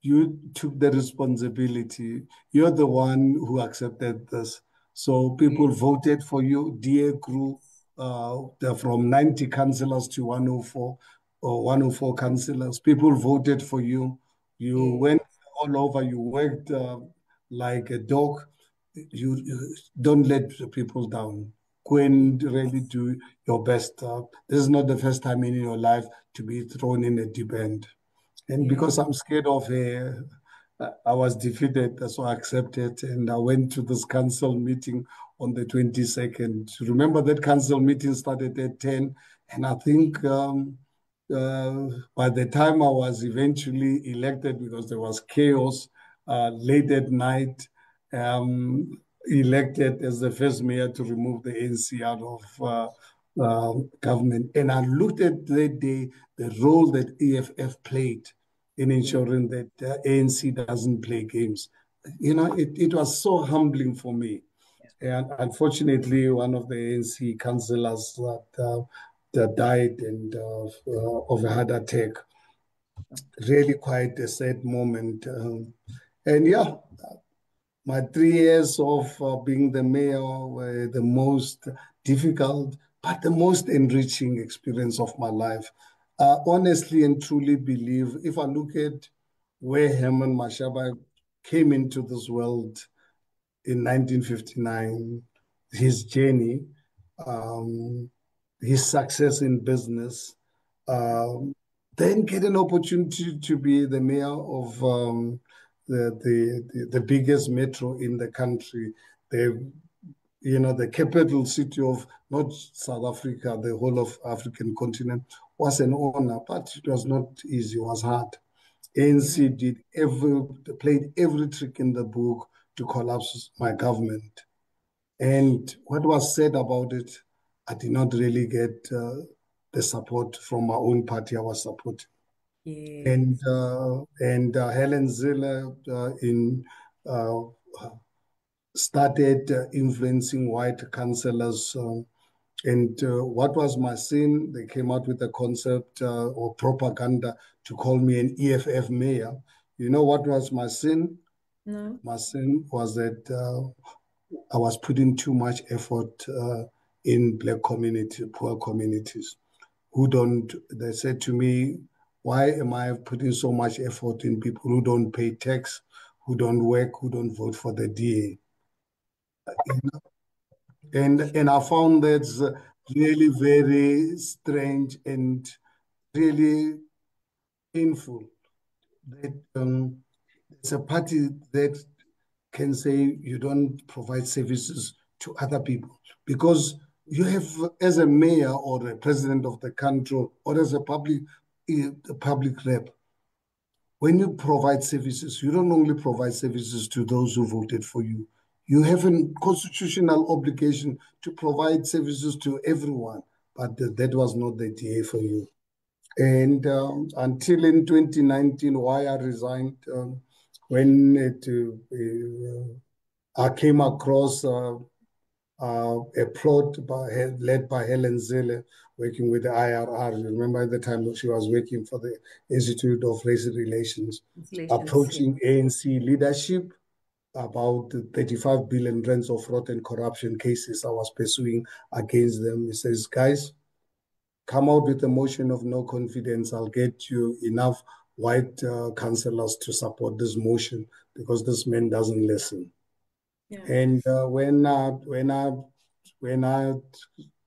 Speaker 2: you took the responsibility. You're the one who accepted this. So people voted for you. DA grew from 90 councillors to 104 or 104 councillors. People voted for you. You
Speaker 1: Yeah.
Speaker 2: went all over. You worked like a dog. You don't let the people down. Go and really do your best. This is not the first time in your life to be thrown in a deep end. And
Speaker 1: Yeah.
Speaker 2: because I'm scared of I was defeated, so I accepted. And I went to this council meeting on the 22nd. Remember that council meeting started at 10. And I think by the time I was eventually elected, because there was chaos late at night, elected as the first mayor to remove the ANC out of government. And I looked at that day, the role that EFF played in
Speaker 1: Yeah.
Speaker 2: ensuring that ANC doesn't play games. It was so humbling for me. And unfortunately, one of the ANC councillors that died of a heart attack, really quite a sad moment. And yeah, my 3 years of being the mayor were the most difficult, but the most enriching experience of my life. I honestly and truly believe, if I look at where Herman Mashaba came into this world in 1959, his journey, um, his success in business, um, then get an opportunity to be the mayor of the biggest metro in the country, the the capital city of not South Africa, the whole of African continent, was an honor, but it was not easy, it was hard. ANC played every trick in the book to collapse my government. And what was said about it, I did not really get the support from my own party I was supporting. And
Speaker 1: Yes.
Speaker 2: Helen Zille in uh, started influencing white councillors. And what was my sin? They came out with a concept or propaganda to call me an EFF mayor. You know what was my sin?
Speaker 1: No.
Speaker 2: My sin was that I was putting too much effort in black community, poor communities who don't, they said to me, why am I putting so much effort in people who don't pay tax, who don't work, who don't vote for the DA? And I found that really very strange and really painful that it's a party that can say you don't provide services to other people because you have, as a mayor or a president of the country or as a public rep, when you provide services, you don't only provide services to those who voted for you. You have a constitutional obligation to provide services to everyone, but that was not the DA for you. And until in 2019, why I resigned, when I came across a plot led by Helen Zille, working with the IRR. Remember at the time she was working for the Institute of Race Relations,
Speaker 1: Congratulations. Yeah.
Speaker 2: approaching ANC leadership about the 35 billion rands of fraud and corruption cases I was pursuing against them. He says, guys, come out with a motion of no confidence. I'll get you enough white councillors to support this motion because this man doesn't listen.
Speaker 1: Yeah.
Speaker 2: And when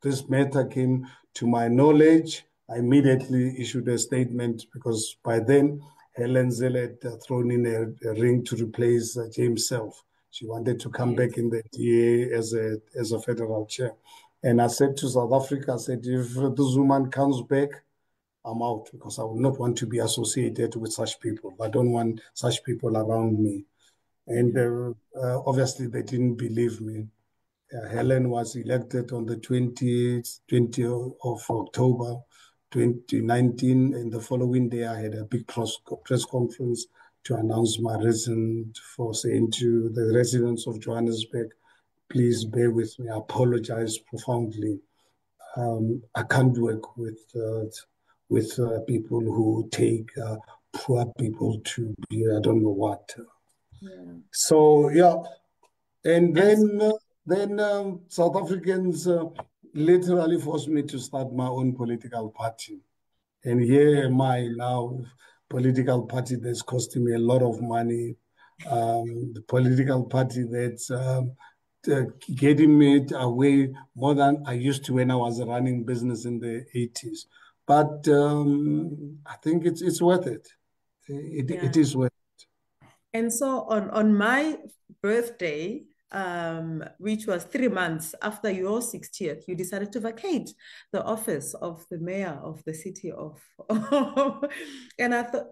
Speaker 2: this matter came to my knowledge, I immediately issued a statement because by then Helen Zell had thrown in a ring to replace James Self. She wanted to come back in the DA as a federal chair. And I said to South Africa, I said, if this woman comes back, I'm out because I would not want to be associated with such people. I don't want such people around me. And obviously, they didn't believe me. Helen was elected on the 20th of October 2019. And the following day, I had a big press conference to announce my reason for saying to the residents of Johannesburg, please bear with me. I apologize profoundly. I can't work with people who take poor people to be, I don't know what.
Speaker 1: Yeah.
Speaker 2: So, yeah. And then South Africans literally forced me to start my own political party. And here am I now, political party that's costing me a lot of money, the political party that's getting me away more than I used to when I was running business in the 80s. But I think it's worth it. It is worth it.
Speaker 1: And so on my birthday, which was 3 months after your 60th, you decided to vacate the office of the mayor of the city of, and I thought,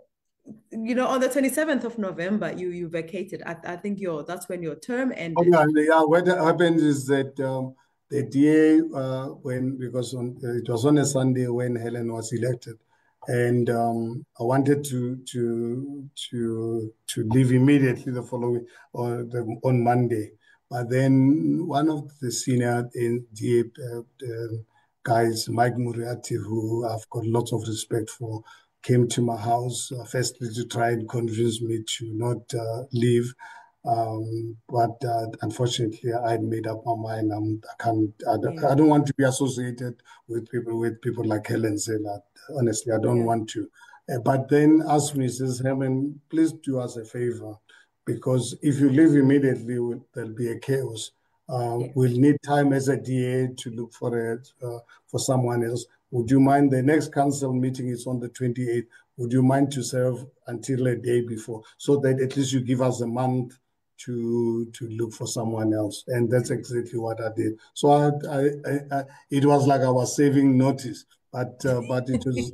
Speaker 1: on the 27th of November, you vacated. I think that's when your term ended.
Speaker 2: Yeah, what happened is that the DA, because it was on a Sunday when Helen was elected, and I wanted to leave immediately the following on Monday. But then one of the senior DA guys, Mike Muriati, who I've got lots of respect for, came to my house firstly to try and convince me to not leave. But unfortunately, I made up my mind. I don't want to be associated with people like Helen Zell. Honestly, I don't want to. But then asked me, says, Herman, please do us a favor, because if you leave immediately, there'll be a chaos. We'll need time as a DA to look for someone else. Would you mind? The next council meeting is on the 28th. Would you mind to serve until a day before, so that at least you give us a month to look for someone else? And that's exactly what I did. So it was like I was saving notice, but it was.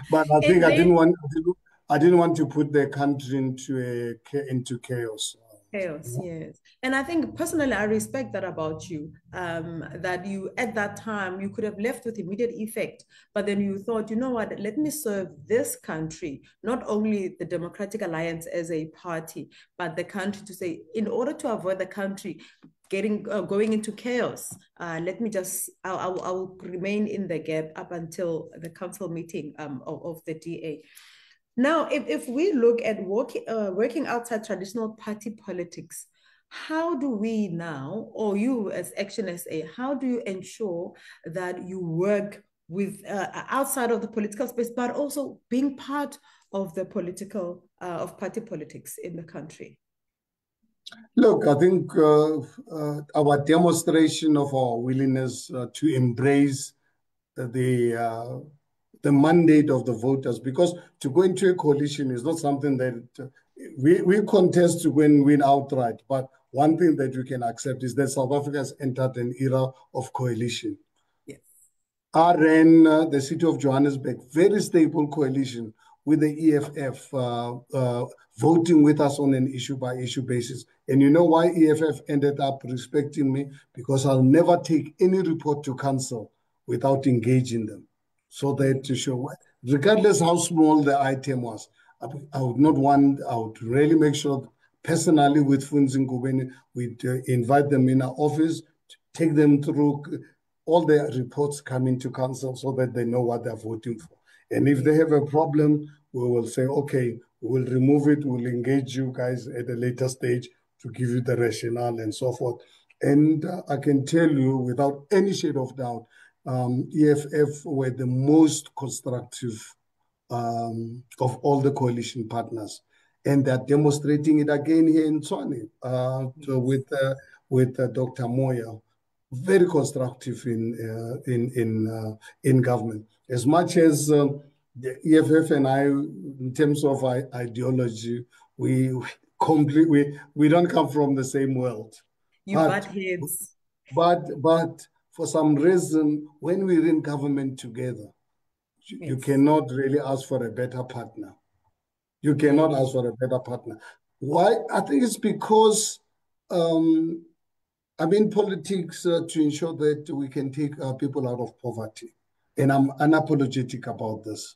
Speaker 2: But I think I didn't want to put the country into chaos.
Speaker 1: Chaos, yes. And I think personally, I respect that about you, that you, at that time, you could have left with immediate effect, but then you thought, you know what, let me serve this country, not only the Democratic Alliance as a party, but the country, to say, in order to avoid the country going into chaos, let me just, I will remain in the gap up until the council meeting of the DA. Now, if we look at working outside traditional party politics, how do we now, or you as Action SA, how do you ensure that you work with outside of the political space, but also being part of the of party politics in the country?
Speaker 2: Look, I think our demonstration of our willingness to embrace the mandate of the voters, because to go into a coalition is not something that we contest to win outright. But one thing that we can accept is that South Africa has entered an era of coalition.
Speaker 1: Yes.
Speaker 2: I ran the city of Johannesburg, very stable coalition with the EFF voting with us on an issue-by-issue basis. And you know why EFF ended up respecting me? Because I'll never take any report to council without engaging them. So that to show, regardless how small the item was, I would really make sure personally with Funzi Ngubeni, we'd invite them in our office, take them through all their reports coming to council so that they know what they're voting for. And if they have a problem, we will say, okay, we'll remove it, we'll engage you guys at a later stage to give you the rationale and so forth. And I can tell you without any shade of doubt, EFF were the most constructive of all the coalition partners. And they're demonstrating it again here in Tshwane with Dr. Moya. very constructive in government. As much as the EFF and I, in terms of ideology, we don't come from the same world.
Speaker 1: You butt heads.
Speaker 2: But for some reason, when we're in government together, you cannot really ask for a better partner. You cannot ask for a better partner. Why? I think it's because I'm in politics to ensure that we can take people out of poverty. And I'm unapologetic about this.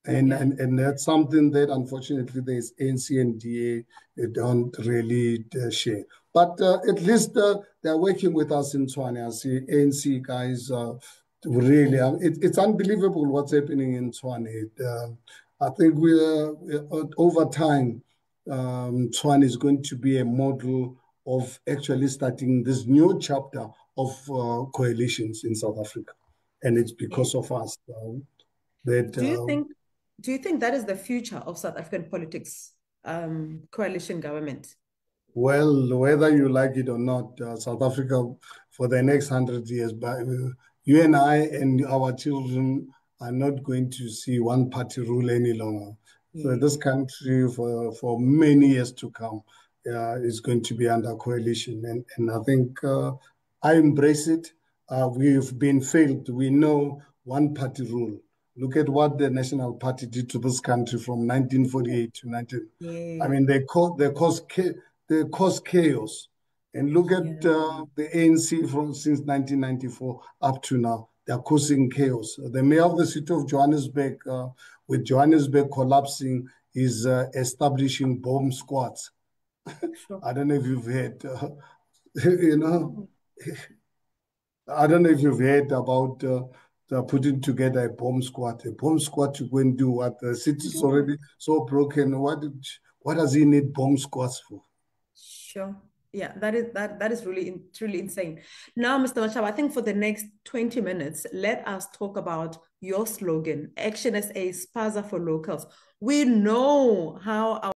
Speaker 2: And that's something that unfortunately there's ANC and DA don't really share. But at least they're working with us in Tshwane. I see ANC guys really, it's unbelievable what's happening in Tshwane. I think we're over time, Tshwane is going to be a model of actually starting this new chapter of coalitions in South Africa. And it's because of us that...
Speaker 1: Do you think that is the future of South African politics, coalition government?
Speaker 2: Well, whether you like it or not, South Africa for the next 100 years, you and I and our children are not going to see one party rule any longer. So this country for many years to come is going to be under coalition. And I think I embrace it. We've been failed. We know one party rule. Look at what the National Party did to this country from 1948 to 19. I mean, they caused chaos. And look at the ANC since 1994 up to now. They're causing chaos. The mayor of the city of Johannesburg, with Johannesburg collapsing, is establishing bomb squads. Sure. I don't know if you've heard, I don't know if you've heard about putting together a bomb squad. A bomb squad to go and do what? The city's already so broken. What does he need bomb squads for?
Speaker 1: Sure. Yeah, that is really truly insane. Now, Mr. Mashaba, I think for the next 20 minutes, let us talk about your slogan, Action SA, Spaza for Locals. We know how